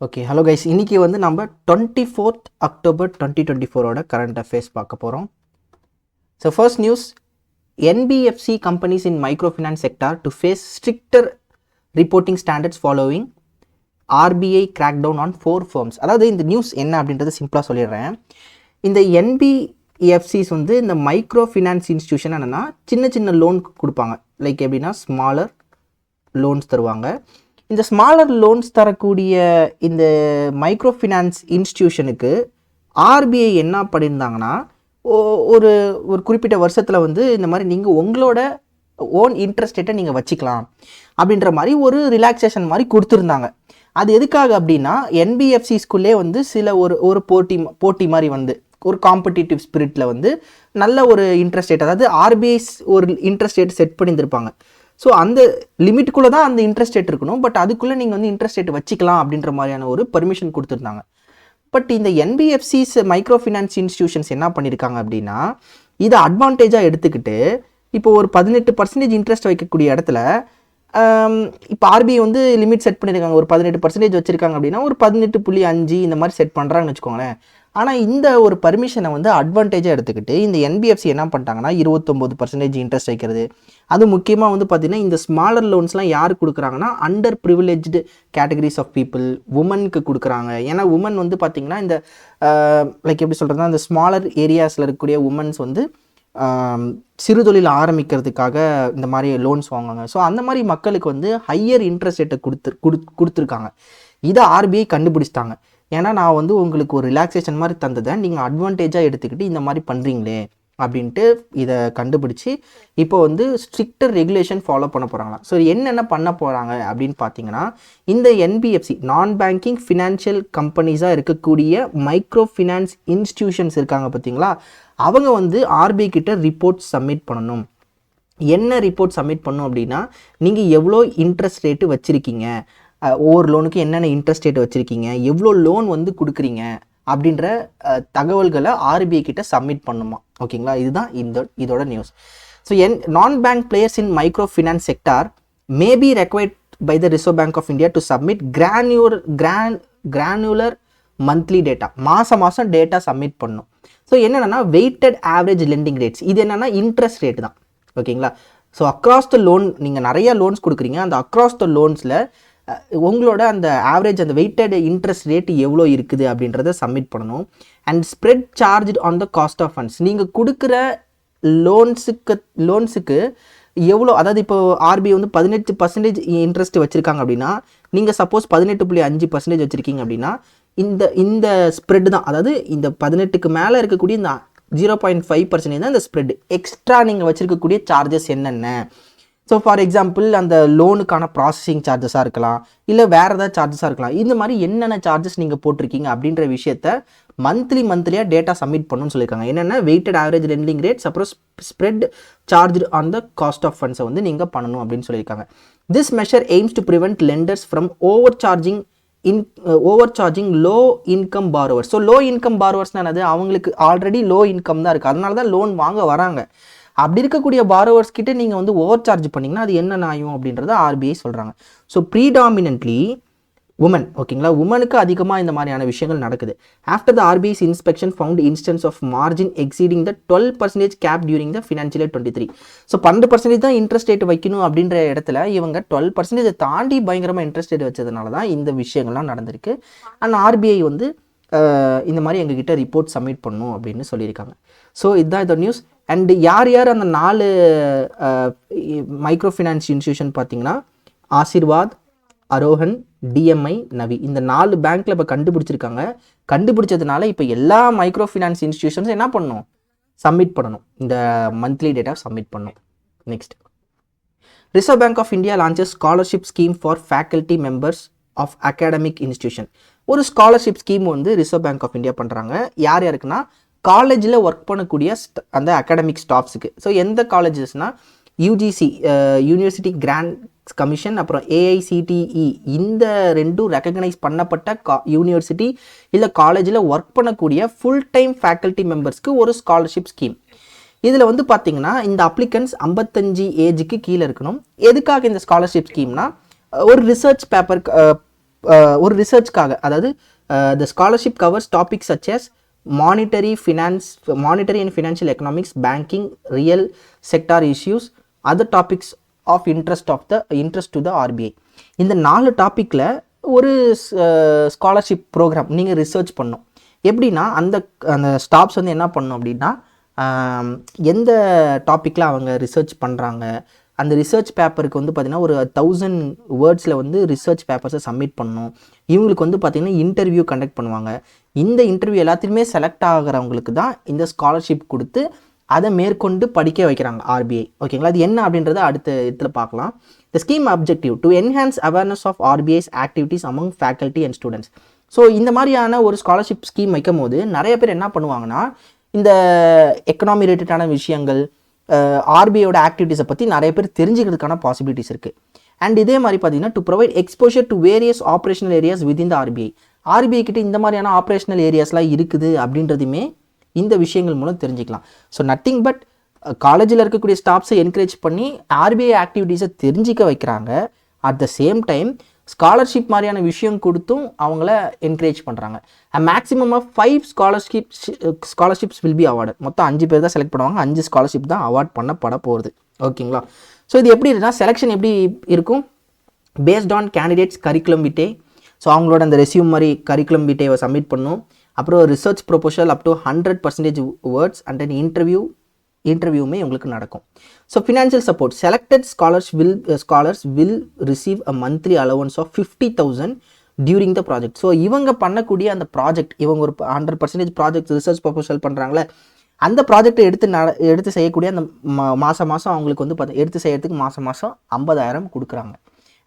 Okay hello guys, இன்றைக்கி வந்து நம்ம 24th October 2024 கரண்ட் அஃபேர்ஸ் பார்க்க போகிறோம். So first news, NBFC companies in micro finance sector to face stricter reporting standards following RBI crack down on 4 firms. அதாவது இந்த news என்ன அப்படின்றத சிம்பிளாக சொல்லிடுறேன். இந்த என்பிஎஃப்சிஸ் வந்து இந்த மைக்ரோ ஃபினான்ஸ் இன்ஸ்டியூஷன் என்னென்னா சின்ன சின்ன லோன் கொடுப்பாங்க. லைக் எப்படின்னா ஸ்மாலர் லோன்ஸ் தருவாங்க. இந்த ஸ்மாலர் லோன்ஸ் தரக்கூடிய இந்த மைக்ரோ ஃபினான்ஸ் இன்ஸ்டியூஷனுக்கு ஆர்பிஐ என்ன பண்ணியிருந்தாங்கன்னா, ஒரு ஒரு குறிப்பிட்ட வருஷத்தில் வந்து இந்த மாதிரி நீங்கள் உங்களோட ஓன் இன்ட்ரெஸ்ட் ரேட்டை நீங்கள் வச்சுக்கலாம் அப்படின்ற மாதிரி ஒரு ரிலாக்ஸேஷன் மாதிரி கொடுத்துருந்தாங்க. அது எதுக்காக அப்படின்னா, என்பிஎஃப்சிஸ்குள்ளே வந்து சில ஒரு போட்டி மாதிரி வந்து ஒரு காம்படிட்டிவ் ஸ்பிரிட்டில் வந்து நல்ல ஒரு இன்ட்ரெஸ்ட் ரேட், அதாவது ஆர்பிஐ ஒரு இன்ட்ரெஸ்ட் ரேட் செட் பண்ணியிருந்திருப்பாங்க. ஸோ அந்த லிமிட்டுக்குள்ளே தான் அந்த இன்ட்ரெஸ்ட் ரேட் இருக்கணும், பட் அதுக்குள்ளே நீங்கள் வந்து இன்ட்ரெஸ்ட் ரேட் வச்சுக்கலாம் அப்படின்ற மாதிரியான ஒரு பர்மிஷன் கொடுத்துருந்தாங்க. பட் இந்த என்பிஎஃப்சிஸ் மைக்ரோ ஃபினான்ஸ் இன்ஸ்டியூஷன்ஸ் என்ன பண்ணியிருக்காங்க அப்படின்னா, இதை அட்வான்டேஜாக எடுத்துக்கிட்டு இப்போ ஒரு 18% இன்ட்ரெஸ்ட் வைக்கக்கூடிய இடத்துல இப்போ ஆர்பிஐ வந்து லிமிட் செட் பண்ணியிருக்காங்க. ஒரு 18% வச்சுருக்காங்க அப்படின்னா ஒரு 18.5 இந்த மாதிரி செட் பண்ணுறாங்கன்னு வச்சுக்கோங்களேன். ஆனால் இந்த ஒரு பர்மிஷனை வந்து அட்வான்டேஜாக எடுத்துக்கிட்டு இந்த என்பிஎஃப்சி என்ன பண்ணிட்டாங்கன்னா 29% இன்ட்ரெஸ்ட் வைக்கிறது. அது முக்கியமாக வந்து பார்த்திங்கன்னா இந்த ஸ்மாலர் லோன்ஸ்லாம் யாருக்கு கொடுக்குறாங்கன்னா, under privileged categories of people, உமனுக்கு கொடுக்குறாங்க. ஏன்னா உமன் வந்து பார்த்திங்கன்னா இந்த லைக் எப்படி சொல்கிறதுனா, இந்த ஸ்மாலர் ஏரியாஸில் இருக்கக்கூடிய உமன்ஸ் வந்து சிறு தொழில் ஆரம்பிக்கிறதுக்காக இந்த மாதிரி லோன்ஸ் வாங்குவாங்க. ஸோ அந்த மாதிரி மக்களுக்கு வந்து ஹையர் இன்ட்ரெஸ்ட் ரேட்டை கொடுத்துருக்காங்க. இதை ஆர்பிஐ கண்டுபிடிச்சிட்டாங்க. ஏன்னா நான் வந்து உங்களுக்கு ஒரு ரிலாக்ஸேஷன் மாதிரி தந்ததை நீங்கள் அட்வான்டேஜாக எடுத்துக்கிட்டு இந்த மாதிரி பண்ணுறீங்களே அப்படின்ட்டு இதை கண்டுபிடிச்சி இப்போ வந்து ஸ்ட்ரிக்டர் ரெகுலேஷன் ஃபாலோ பண்ண போகிறாங்களா. ஸோ என்னென்ன பண்ண போகிறாங்க அப்படின்னு பார்த்தீங்கன்னா, இந்த என்பிஎஃப்சி நான் பேங்கிங் ஃபினான்ஷியல் கம்பெனிஸாக இருக்கக்கூடிய மைக்ரோ ஃபினான்ஸ் இன்ஸ்டிடியூஷன்ஸ் இருக்காங்க பார்த்தீங்களா, அவங்க வந்து ஆர்பிஐ கிட்ட ரிப்போர்ட் சப்மிட் பண்ணணும். என்ன ரிப்போர்ட் சப்மிட் பண்ணணும் அப்படின்னா, நீங்கள் எவ்வளோ இன்ட்ரெஸ்ட் ரேட்டு வச்சுருக்கீங்க, ஒவ்வொரு லோனுக்கு என்னென்ன இன்ட்ரெஸ்ட் ரேட் வச்சுருக்கீங்க, எவ்வளோ லோன் வந்து கொடுக்குறீங்க அப்படின்ற தகவல்களை ஆர்பிஐ கிட்ட சப்மிட் பண்ணுமா. ஓகேங்களா, இதுதான் இதோட news. So non bank players in micro finance sector may be required by the Reserve bank of India to submit granular monthly data. மாதம் டேட்டா சப்மிட் பண்ணும். ஸோ என்னென்னா வெயிட்டட் ஆவரேஜ் லெண்டிங் ரேட்ஸ், இது என்னென்னா interest rate தான். ஓகேங்களா, so across the loan நீங்கள் நிறைய loans கொடுக்குறீங்க, அந்த அக்ராஸ் த லோன்ஸில் உங்களோட அந்த ஆவரேஜ் அந்த வெயிட்டட் இன்ட்ரெஸ்ட் ரேட் எவ்வளோ இருக்குது அப்படின்றத சப்மிட் பண்ணணும். And spread charge on the cost of funds, நீங்கள் கொடுக்குற லோன்ஸுக்கு எவ்வளோ, அதாவது இப்போ ஆர்பிஐ வந்து 18% இன்ட்ரெஸ்ட் வச்சுருக்காங்க அப்படின்னா, நீங்கள் சப்போஸ் 18.5% வச்சுருக்கீங்க அப்படின்னா இந்த ஸ்ப்ரெட் தான், அதாவது இந்த 18க்கு மேலே இருக்கக்கூடிய இந்த 0.5% தான் இந்த ஸ்ப்ரெட். எக்ஸ்ட்ரா நீங்கள் வச்சுருக்கக்கூடிய சார்ஜஸ் என்னென்ன, ஸோ ஃபார் எக்ஸாம்பிள் அந்த லோனுக்கான ப்ராசஸிங் சார்ஜஸாக இருக்கலாம், இல்லை வேறு ஏதாவது சார்ஜஸாக இருக்கலாம். இந்த மாதிரி என்னென்ன சார்ஜஸ் நீங்கள் போட்டிருக்கீங்க அப்படின்ற விஷயத்த மந்த்லியாக டேட்டா சப்மிட் பண்ணணும்னு சொல்லியிருக்காங்க. என்னென்ன வெயிட்டட் ஆவரேஜ் லெண்டிங் ரேட்ஸ், அப்புறம் spread charge on the cost of ஃபண்ட்ஸை வந்து நீங்கள் பண்ணணும் அப்படின்னு சொல்லியிருக்காங்க. This measure aims to prevent lenders from over charging low income borrowers. So low income பார்வர்ஸ்னால் என்னது, அவங்களுக்கு ஆல்ரெடி லோ இன்கம் தான் இருக்குது, அதனால தான் லோன் வாங்க வராங்க. அப்படி இருக்கக்கூடிய பாரோவர்ஸ் கிட்ட நீங்கள் வந்து ஓவர் சார்ஜ் பண்ணிங்கன்னா அது என்ன ஆகும் அப்படின்றத ஆர்பிஐ சொல்கிறாங்க. ஸோ ப்ரீடாமினன்ட்லி உமன், ஓகேங்களா, உமனுக்கு அதிகமாக இந்த மாதிரியான விஷயங்கள் நடக்குது. After the RBI's inspection found instances of margin exceeding the 12% cap during the financial year 23. So 12% தான் இன்ட்ரெஸ்ட் ரேட் வைக்கணும் அப்படின்ற இடத்துல இவங்க 12% தாண்டி பயங்கரமாக இன்ட்ரெஸ்ட் ரேட் வச்சதுனால தான் இந்த விஷயங்கள்லாம் நடந்திருக்கு. அண்ட் ஆர்பிஐ வந்து இந்த மாதிரி எங்ககிட்ட ரிப்போர்ட் சப்மிட் பண்ணணும் அப்படின்னு சொல்லியிருக்காங்க. ஸோ இதுதான் இந்த நியூஸ். அண்டு யார் அந்த 4 மைக்ரோ ஃபினான்ஸ் இன்ஸ்டியூஷன் பார்த்தீங்கன்னா, ஆசீர்வாத், அரோஹன், டிஎம்ஐ, நவி, இந்த 4 பேங்க்கில் இப்போ கண்டுபிடிச்சிருக்காங்க. கண்டுபிடிச்சதுனால இப்போ எல்லா மைக்ரோ ஃபினான்ஸ் இன்ஸ்டியூஷன்ஸ் என்ன பண்ணணும், சப்மிட் பண்ணணும், இந்த மந்த்லி டேட்டா சப்மிட் பண்ணணும். Next, reserve bank of India launches scholarship scheme for faculty members of academic institution. ஒரு ஸ்காலர்ஷிப் ஸ்கீம் வந்து ரிசர்வ் பேங்க் ஆஃப் இந்தியா பண்ணுறாங்க. யாருக்குன்னா, காலேஜில் ஒர்க் பண்ணக்கூடிய அந்த அகாடமிக் ஸ்டாஃப்ஸுக்கு. ஸோ எந்த காலேஜஸ்னால் யூஜிசி யூனிவர்சிட்டி கிராண்ட்ஸ் கமிஷன், அப்புறம் ஏஐசிடிஇ, இந்த 2 ரெக்கக்னைஸ் பண்ணப்பட்ட யூனிவர்சிட்டி இல்லை காலேஜில் ஒர்க் பண்ணக்கூடிய ஃபுல் டைம் ஃபேக்கல்ட்டி மெம்பர்ஸ்க்கு ஒரு ஸ்காலர்ஷிப் ஸ்கீம். இதில் வந்து பார்த்திங்கன்னா இந்த அப்ளிகன்ஸ் 55 ஏஜுக்கு கீழே இருக்கணும். எதுக்காக இந்த ஸ்காலர்ஷிப் ஸ்கீம்னா, ஒரு ரிசர்ச் பேப்பர் ஒரு ரிசர்ச்க்காக, அதாவது the scholarship covers topics such as monetary and financial economics, banking, real sector issues, other topics of interest to the RBI. இந்த 4 டாப்பிக்கில் ஒரு ஸ்காலர்ஷிப் ப்ரோக்ராம் நீங்கள் ரிசர்ச் பண்ணணும். எப்படின்னா அந்த ஸ்டாஃப்ஸ் வந்து என்ன பண்ணணும் அப்படின்னா, எந்த டாப்பிக்கில் அவங்க ரிசர்ச் பண்ணுறாங்க, அந்த ரிசர்ச் பேப்பருக்கு வந்து பார்த்திங்கன்னா ஒரு 1000 வேர்ட்ஸில் வந்து ரிசர்ச் பேப்பர்ஸை சப்மிட் பண்ணணும். இவங்களுக்கு வந்து பார்த்திங்கன்னா இன்டர்வியூ கண்டக்ட் பண்ணுவாங்க. இந்த இன்டர்வியூ எல்லாத்தையுமே செலக்ட் ஆகிறவங்களுக்கு தான் இந்த ஸ்காலர்ஷிப் கொடுத்து அதை மேற்கொண்டு படிக்க வைக்கிறாங்க ஆர்பிஐ. ஓகேங்களா, அது என்ன அப்படின்றத அடுத்த இடத்துல பார்க்கலாம். The scheme objective to enhance awareness of RBI's activities among faculty and students. So இந்த மாதிரியான ஒரு ஸ்காலர்ஷிப் ஸ்கீம் வைக்கும் போது நிறைய பேர் என்ன பண்ணுவாங்கன்னா, இந்த எக்கனாமி ரிலேட்டடான விஷயங்கள், ஆர்பிஐயோட ஆக்டிவிட்டீஸை பற்றி நிறைய பேர் தெரிஞ்சுக்கிறதுக்கான பாசிபிலிட்டிஸ் இருக்குது. அண்ட் இதே மாதிரி பார்த்தீங்கன்னா to provide exposure to various operational areas within the RBI. RBI கிட்ட இந்த மாதிரியான ஆப்ரேஷனல் ஏரியாஸ்லாம் இருக்குது அப்படின்றதுமே இந்த விஷயங்கள் மூலம் தெரிஞ்சுக்கலாம். ஸோ நத்திங் பட் காலேஜில் இருக்கக்கூடிய ஸ்டாஃப்ஸை என்கரேஜ் பண்ணி ஆர்பிஐ ஆக்டிவிட்டீஸை தெரிஞ்சிக்க வைக்கிறாங்க. At the same time scholarship மாதிரியான விஷயம் கொடுத்தும் அவங்கள என்கரேஜ் பண்ணுறாங்க. Maximum of 5 scholarships will be award. மொத்தம் 5 பேர் தான் செலக்ட் பண்ணுவாங்க. 5 ஸ்காலர்ஷிப் தான் அவார்ட் பண்ணப்பட போகிறது. ஓகேங்களா, ஸோ இது எப்படி இருக்குன்னா, செலெக்ஷன் எப்படி இருக்கும், based on candidates curriculum vitae. So அவங்களோட அந்த ரெஸ்யூம் மாதிரி கரிக்குலம் விட்டேவை சப்மிட் பண்ணும். அப்புறம் research proposal up to 100% words and then இன்டர்வியூமே உங்களுக்கு நடக்கும். So financial support, selected scholars will receive a monthly allowance of 50,000 during the project. So இவங்க பண்ணக்கூடிய அந்த ப்ராஜெக்ட், இவங்க ஒரு 100% ப்ராஜெக்ட் ரிசர்ச் ப்ரொபோசல் பண்ணுறாங்களே, அந்த ப்ராஜெக்டை எடுத்து செய்யக்கூடிய அந்த மாதம் அவங்களுக்கு வந்து எடுத்து செய்யறதுக்கு மாதம் 50,000 கொடுக்குறாங்க.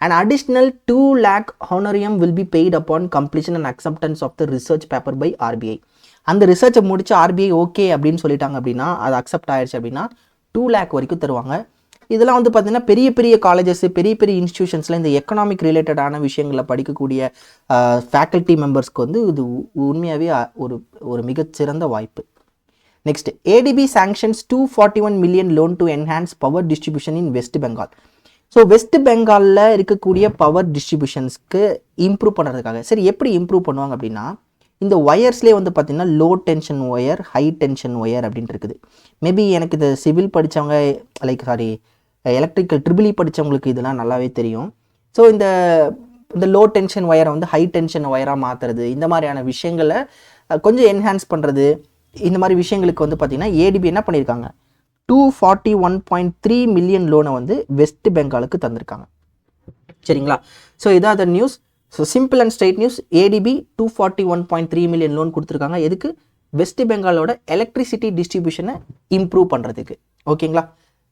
An additional 2 lakh honorarium will be paid upon completion and acceptance of the research paper by RBI. அந்த ரிசர்ச்சை முடிச்சு ஆர்பிஐ ஓகே அப்படின்னு சொல்லிட்டாங்க அப்படின்னா, அது அக்செப்ட் ஆயிடுச்சு அப்படின்னா 2 lakh வரைக்கும் தருவாங்க. இதெல்லாம் வந்து பார்த்தீங்கன்னா பெரிய பெரிய காலேஜஸ், பெரிய பெரிய இன்ஸ்டியூஷன்ஸில் இந்த எக்கனாமிக் ரிலேட்டடான விஷயங்களை படிக்கக்கூடிய ஃபேக்கல்ட்டி மெம்பர்ஸ்க்கு வந்து இது உண்மையாகவே ஒரு மிகச்சிறந்த வாய்ப்பு. Next, ADB sanctions 241 million loan to enhance power distribution in West Bengal. So West பெங்காலில் இருக்கக்கூடிய பவர் டிஸ்ட்ரிபியூஷன்ஸ்க்கு இம்ப்ரூவ் பண்ணுறதுக்காக. சரி, எப்படி இம்ப்ரூவ் பண்ணுவாங்க அப்படின்னா, இந்த ஒயர்ஸ்லேயே வந்து பார்த்திங்கன்னா low tension wire, high tension wire அப்படின்ட்டு இருக்குது. மேபி எனக்கு இது சிவில் படித்தவங்க, எலக்ட்ரிக்கல் ட்ரிபிள் படித்தவங்களுக்கு இதெல்லாம் நல்லாவே தெரியும். ஸோ இந்த லோ டென்ஷன் ஒயரை வந்து ஹை டென்ஷன் ஒயராக மாற்றுறது, இந்த மாதிரியான விஷயங்களை கொஞ்சம் என்ஹான்ஸ் பண்ணுறது, இந்த மாதிரி விஷயங்களுக்கு வந்து பார்த்திங்கன்னா ஏடிபி என்ன பண்ணியிருக்காங்க, 241.3 million லோனை வந்து வெஸ்ட் பெங்காலுக்கு தந்திருக்காங்க. சரிங்களா, ஸோ இதான் அந்த news. So simple and straight news. ADB 241.3 million loan கொடுத்துருக்காங்க. எதுக்கு? வெஸ்ட் பெங்காலோட எலக்ட்ரிசிட்டி டிஸ்ட்ரிபியூஷனை இம்ப்ரூவ் பண்ணுறதுக்கு. ஓகேங்களா.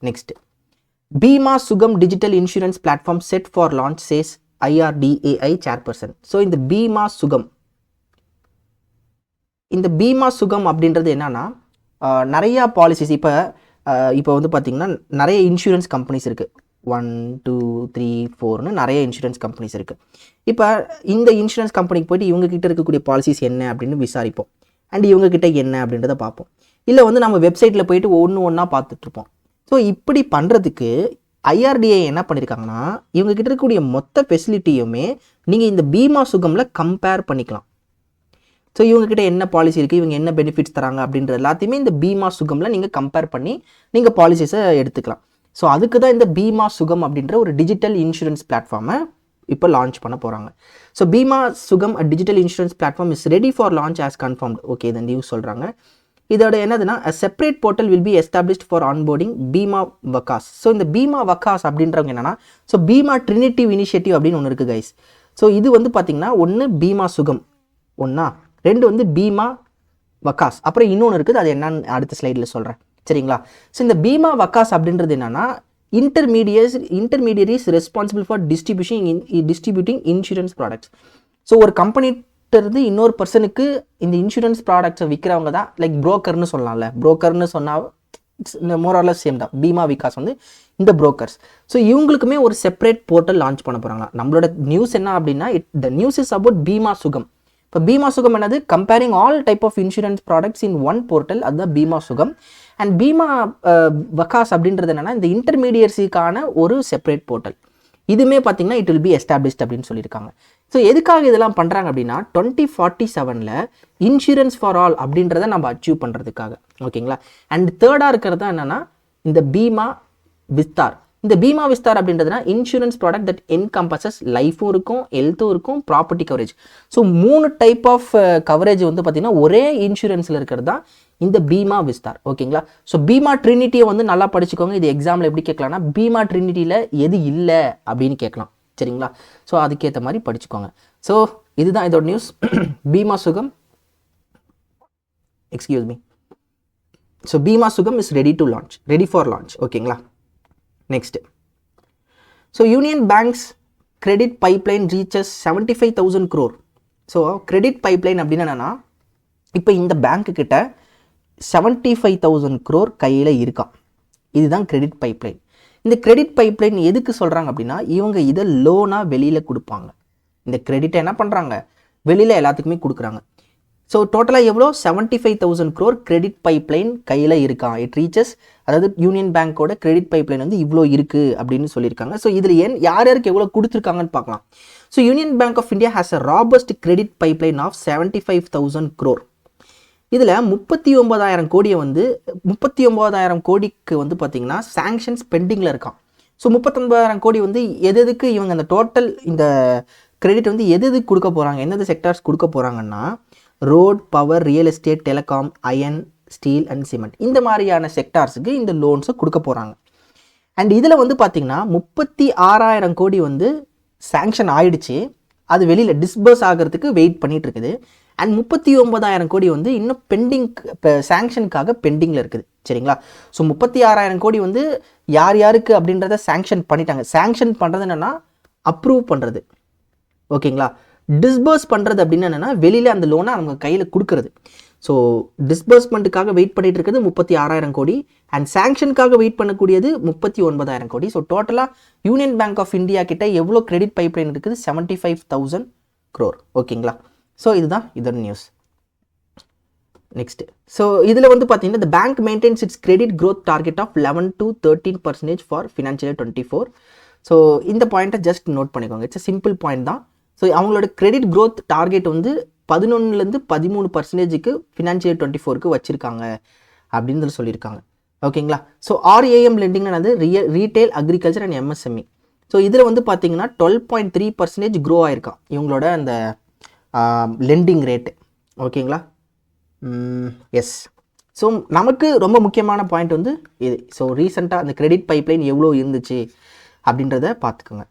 Next, Bima Sugam digital insurance platform set for launch says IRDAI chairperson. So இந்த பீமா சுகம் அப்படின்றது என்னன்னா, நிறையா பாலிசிஸ் இப்போ வந்து பார்த்திங்கன்னா நிறைய இன்சூரன்ஸ் கம்பெனிஸ் இருக்குது. 1 2 3 4ன்னு நிறைய இன்சூரன்ஸ் கம்பெனிஸ் இருக்குது. இப்போ இந்த இன்சூரன்ஸ் கம்பெனிக்கு போய்ட்டு இவங்ககிட்ட இருக்கக்கூடிய பாலிசிஸ் என்ன அப்படின்னு விசாரிப்போம். அண்ட் இவங்ககிட்ட என்ன அப்படின்றத பார்ப்போம். இல்லை வந்து நம்ம வெப்சைட்டில் போய்ட்டு ஒன்றா பார்த்துட்ருப்போம். ஸோ இப்படி பண்ணுறதுக்கு IRDAI என்ன பண்ணியிருக்காங்கன்னா, இவங்ககிட்ட இருக்கக்கூடிய மொத்த ஃபெசிலிட்டியுமே நீங்கள் இந்த பீமா சுகமில் கம்பேர் பண்ணிக்கலாம். ஸோ இவங்ககிட்ட என்ன பாலிசி இருக்குது, இவங்க என்ன பெனிஃபிட்ஸ் தராங்க அப்படின்ற எல்லாத்தையுமே இந்த பீமா சுகமில் நீங்கள் கம்பேர் பண்ணி நீங்கள் பாலிசிஸை எடுத்துக்கலாம். ஸோ அதுக்கு தான் இந்த பீமா சுகம் அப்படின்ற ஒரு டிஜிட்டல் இன்சூரன்ஸ் பிளாட்ஃபார்மை இப்போ லான்ச் பண்ண போகிறாங்க. So Bima Sugam a digital insurance platform is ready for launch as confirmed. Okay, இந்த நியூஸ் சொல்கிறாங்க. இதோட என்னதுன்னா, a separate portal will be established for onboarding Bima Vahaks. So இந்த பீமா வக்காஸ் அப்படின்றவங்க என்னன்னா, ஸோ பீமா ட்ரினிட்டிவ் இனிஷியேட்டிவ் அப்படின்னு ஒன்று இருக்குது கைஸ். ஸோ இது வந்து பார்த்திங்கன்னா, ஒன்று பீமா சுகம், 2 வந்து பீமா வக்காஸ், அப்புறம் இன்னொன்று இருக்குது, அது என்னன்னு அடுத்த ஸ்லைடில் சொல்கிறேன். சரிங்களா. ஸோ இந்த பீமா வக்காஸ் அப்படின்றது என்னன்னா, intermediaries responsible for distributing insurance products. So ஒரு கம்பெனிட்டிருந்து இன்னொரு பர்சனுக்கு இந்த இன்சூரன்ஸ் ப்ராடக்ட்ஸை விற்கிறவங்க தான் லைக் புரோக்கர்னு சொல்லலாம்ல. புரோக்கர்னு சொன்னால் இந்த மோரலஸ் சேம் தான். பீமா விகாஸ் வந்து இந்த புரோக்கர்ஸ். ஸோ இவங்களுக்குமே ஒரு செப்பரேட் போர்ட்டல் லான்ச் பண்ண போகிறாங்களா. நம்மளோட நியூஸ் என்ன அப்படின்னா, the news is about Bima Sugam. இப்போ பீமா சுகம் என்னது, comparing all type of insurance products in one portal, அதுதான் பீமா சுகம். அண்ட் பீமா வக்காஸ் அப்படின்றது என்னன்னா, இந்த இன்டர்மீடியட்ஸுக்கான ஒரு செப்பரேட் போர்ட்டல். இதுவுமே பார்த்தீங்கன்னா இட் வில் பி எஸ்டாப்ளிஷ்ட் அப்படின்னு சொல்லியிருக்காங்க. ஸோ எதுக்காக இதெல்லாம் பண்ணுறாங்க அப்படின்னா 2047 இன்சூரன்ஸ் ஃபார் ஆல் அப்படின்றத நம்ம அச்சீவ் பண்ணுறதுக்காக. ஓகேங்களா. அண்ட் தேர்டாக இருக்கிறது தான் என்னென்னா இந்த பீமா விஸ்தார். இந்த பீமா விஸ்தார் அப்படின்றதுனா இன்சூரன்ஸ் ப்ராடக்ட் தட் என்கம்பஸஸ் லைஃபும் இருக்கும், ஹெல்த்தும் இருக்கும், property coverage. So 3 type of coverage வந்து பார்த்தீங்கன்னா ஒரே இன்சூரன்ஸில் இருக்கிறது தான் இந்த பீமா விஸ்தார். ஓகேங்களா. ஸோ பீமா ட்ரினிட்டியை வந்து நல்லா படிச்சுக்கோங்க. இது எக்ஸாமில் எப்படி கேட்கலாம்னா பீமா ட்ரினிட்டியில் எது இல்லை அப்படின்னு கேட்கலாம். சரிங்களா. ஸோ அதுக்கேற்ற மாதிரி படிச்சுக்கோங்க. ஸோ இதுதான் இதோட நியூஸ். பீமா சுகம், எக்ஸ்கியூஸ் மீ. ஸோ பீமா சுகம் இஸ் ரெடி ஃபார் லான்ச். ஓகேங்களா. Next, so union banks credit pipeline reaches 75,000 crore. So credit pipeline அப்படின்னு என்னென்னா இப்போ இந்த பேங்க்கு கிட்ட 75,000 crore கையில் இருக்கான். இதுதான் கிரெடிட் பைப்லைன். இந்த கிரெடிட் பைப்லைன் எதுக்கு சொல்கிறாங்க அப்படின்னா இவங்க இதை லோனாக வெளியில் கொடுப்பாங்க. இந்த கிரெடிட்டை என்ன பண்ணுறாங்க, வெளியில் எல்லாத்துக்குமே கொடுக்குறாங்க. ஸோ டோட்டலாக எவ்வளோ 75,000 crore கிரெடிட் பைப்லைன் கையில் இருக்கான். இட் ரீச்சஸ், அதாவது யூனியன் பேங்க்கோட கிரெடிட் பைப்லைன் வந்து இவ்வளோ இருக்குது அப்படின்னு சொல்லியிருக்காங்க. ஸோ இதில் யார் யாருக்கு எவ்வளோ கொடுத்துருக்காங்கன்னு பார்க்கலாம். So Union Bank of India has a robust credit pipeline of 75,000 crore. இதில் 39,000 கோடியை வந்து 39,000 கோடிக்கு வந்து பார்த்திங்கன்னா சாங்ஷன்ஸ் பெண்டிங்கில் இருக்கான். ஸோ 39,000 கோடி வந்து எதுக்கு இவங்க அந்த டோட்டல் இந்த கிரெடிட் வந்து எதுக்கு கொடுக்க போகிறாங்க, எந்தெந்த செக்டார்ஸ் கொடுக்க போகிறாங்கன்னா road, power, real estate, telecom, iron, steel and cement, இந்த மாதிரியான செக்டார்ஸுக்கு இந்த லோன்ஸை கொடுக்க போகிறாங்க. அண்ட் இதில் வந்து பார்த்திங்கன்னா 36,000 கோடி வந்து சாங்ஷன் ஆயிடுச்சு. அது வெளியில் டிஸ்பர்ஸ் ஆகிறதுக்கு வெயிட் பண்ணிகிட்டு இருக்குது. அண்ட் 39,000 கோடி வந்து இன்னும் பெண்டிங், இப்போ சாங்ஷனுக்காக பெண்டிங்கில் இருக்குது. சரிங்களா. ஸோ 36,000 கோடி வந்து யார் யாருக்கு அப்படின்றத சாங்ஷன் பண்ணிட்டாங்க. சாங்ஷன் பண்ணுறது என்னென்னா அப்ரூவ் பண்ணுறது. ஓகேங்களா. டிஸ்பர்ஸ் பண்ணுறது அப்படின்னு என்னென்னா வெளியில் அந்த லோனை அவங்க கையில் கொடுக்குறது. ஸோ டிஸ்பர்ஸ்மெண்ட்டுக்காக வெயிட் பண்ணிட்டு இருக்கிறது 36,000 கோடி அண்ட் சாங்ஷனுக்காக வெயிட் பண்ணக்கூடியது 39,000 கோடி. ஸோ டோட்டலாக யூனியன் பேங்க் ஆஃப் இந்தியா கிட்ட எவ்வளோ கிரெடிட் பைப்லைன் இருக்குது, 75,000 crore. ஓகேங்களா. ஸோ இதுதான் இதோட நியூஸ். நெக்ஸ்ட், ஸோ இதில் வந்து பார்த்தீங்கன்னா the bank maintains its credit growth target of 11 to 13% for financial year 24. So இந்த பாயிண்ட்டை ஜஸ்ட் நோட் பண்ணிக்கோங்க. இட்ஸ் சிம்பிள் பாயிண்ட் தான். ஸோ அவங்களோட கிரெடிட் க்ரோத் டார்கெட் வந்து 11லேருந்து 13% ஃபினான்ஷியல் 24க்கு வச்சுருக்காங்க அப்படின்னு சொல்லியிருக்காங்க. ஓகேங்களா. ஸோ ஆர்ஏஎம் லெண்டிங்னது retail, agriculture and MSME. So இதில் வந்து பார்த்தீங்கன்னா 12.3% க்ரோ ஆயிருக்கான் இவங்களோட அந்த லெண்டிங் ரேட்டு. ஓகேங்களா. எஸ். ஸோ நமக்கு ரொம்ப முக்கியமான பாயிண்ட் வந்து இது. ஸோ ரீசெண்டாக அந்த கிரெடிட் பைப்லைன் எவ்வளோ இருந்துச்சு அப்படின்றத பார்த்துக்கோங்க.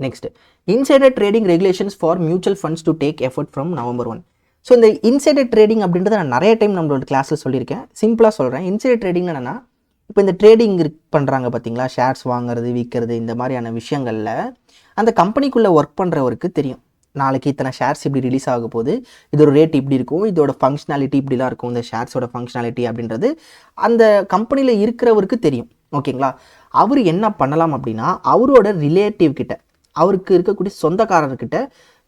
Next, insider trading regulations for mutual funds to take effort from November 1. So இந்த இன்சைடர் ட்ரேடிங் அப்படின்றத நான் நிறைய டைம் நம்மளோட கிளாஸில் சொல்லியிருக்கேன். சிம்பிளாக சொல்கிறேன். இன்சைடர் ட்ரேடிங் என்னென்னா இப்போ இந்த ட்ரேடிங் பண்ணுறாங்க பார்த்தீங்களா, ஷேர்ஸ் வாங்குறது, விற்கிறது, இந்த மாதிரியான விஷயங்களில் அந்த கம்பெனிக்குள்ளே ஒர்க் பண்ணுறவருக்கு தெரியும் நாளைக்கு இத்தனை ஷேர்ஸ் இப்படி ரிலீஸ் ஆக போகுது, இதோட ரேட் இப்படி இருக்கும், இதோட ஃபங்க்ஷனாலிட்டி இப்படிலாம் இருக்கும், இந்த ஷேர்ஸோட ஃபங்க்ஷனாலிட்டி அப்படின்றது அந்த கம்பெனியில் இருக்கிறவருக்கு தெரியும். ஓகேங்களா. அவர் என்ன பண்ணலாம் அப்படின்னா அவரோட ரிலேட்டிவ் கிட்ட, அவருக்கு இருக்கக்கூடிய சொந்தக்காரர்கிட்ட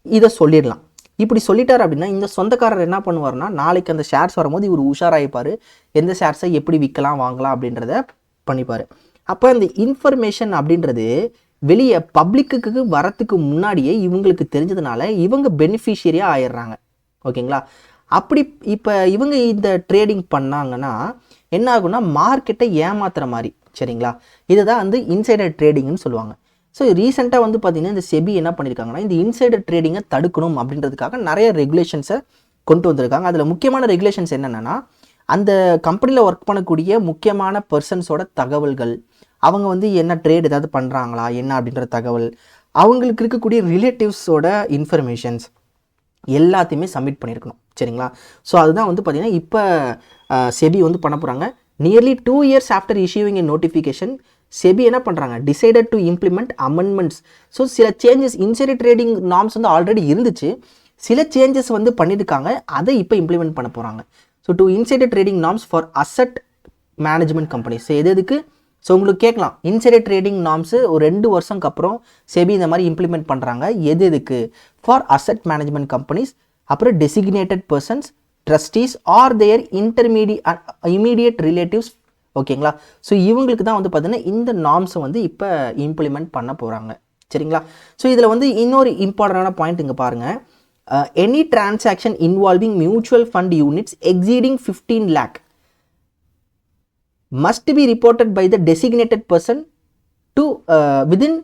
இதை சொல்லிடலாம். இப்படி சொல்லிட்டார் அப்படின்னா இந்த சொந்தக்காரர் என்ன பண்ணுவார்னா நாளைக்கு அந்த ஷேர்ஸ் வரும்போது இவர் உஷாராயிப்பார், எந்த ஷேர்ஸை எப்படி விற்கலாம் வாங்கலாம் அப்படின்றத பண்ணிப்பார். அப்போ அந்த இன்ஃபர்மேஷன் அப்படின்றது வெளியே பப்ளிக்கு வரத்துக்கு முன்னாடியே இவங்களுக்கு தெரிஞ்சதுனால இவங்க பெனிஃபிஷியரியாக ஆயிடுறாங்க. ஓகேங்களா. அப்படி இப்போ இவங்க இந்த ட்ரேடிங் பண்ணாங்கன்னா என்ன ஆகும்னா மார்க்கெட்டை ஏமாத்துற மாதிரி. சரிங்களா. இதுதான் வந்து இன்சைடர் ட்ரேடிங்னு சொல்லுவாங்க. ஸோ ரீசெண்டாக வந்து பார்த்திங்கன்னா இந்த செபி என்ன பண்ணியிருக்காங்கன்னா இந்த இன்சைடர் ட்ரேடிங்கை தடுக்கணும் அப்படின்றதுக்காக நிறைய ரெகுலேஷன்ஸை கொண்டு வந்திருக்காங்க. அதில் முக்கியமான ரெகுலேஷன்ஸ் என்னென்னா அந்த கம்பெனியில் ஒர்க் பண்ணக்கூடிய முக்கியமான பர்சன்ஸோட தகவல்கள், அவங்க வந்து என்ன ட்ரேட் ஏதாவது பண்ணுறாங்களா என்ன அப்படின்ற தகவல், அவங்களுக்கு இருக்கக்கூடிய ரிலேட்டிவ்ஸோட இன்ஃபர்மேஷன்ஸ் எல்லாத்தையுமே சப்மிட் பண்ணியிருக்கணும். சரிங்களா. ஸோ அதுதான் வந்து பார்த்திங்கன்னா இப்போ செபி வந்து பண்ண போகிறாங்க. நியர்லி 2 years ஆஃப்டர் இஷ்யூவிங் எ நோட்டிஃபிகேஷன் செபி என்ன பண்ணுறாங்க, decided to implement amendments. So சில சேஞ்சஸ் இன்சைடர் ட்ரேடிங் நார்ம்ஸ் வந்து ஆல்ரெடி இருந்துச்சு, சில சேஞ்சஸ் வந்து பண்ணியிருக்காங்க, அதை இப்போ இம்ப்ளிமெண்ட் பண்ண போகிறாங்க. So to insider trading norms for asset management companies. எதுக்கு, ஸோ உங்களுக்கு கேட்கலாம் இன்சைடர் ட்ரேடிங் நார்ம்ஸு ஒரு 2 வருஷம்க்கு அப்புறம் செபி இந்த மாதிரி இம்ப்ளிமெண்ட் பண்ணுறாங்க. எதுக்கு, ஃபார் அசட் மேனேஜ்மெண்ட் கம்பெனிஸ், அப்புறம் designated persons, trustees or their immediate relatives. ஓகேங்களா. ஸோ இவங்களுக்கு தான் வந்து பார்த்தீங்கன்னா இந்த நார்ம்ஸை வந்து இப்போ இம்ப்ளிமெண்ட் பண்ண போகிறாங்க. சரிங்களா? ஸோ இதில் வந்து இன்னொரு இம்பார்ட்டண்டான பாயிண்ட் இங்கே பாருங்கள். Any transaction involving mutual fund units exceeding 15 lakh must be reported by the designated person to within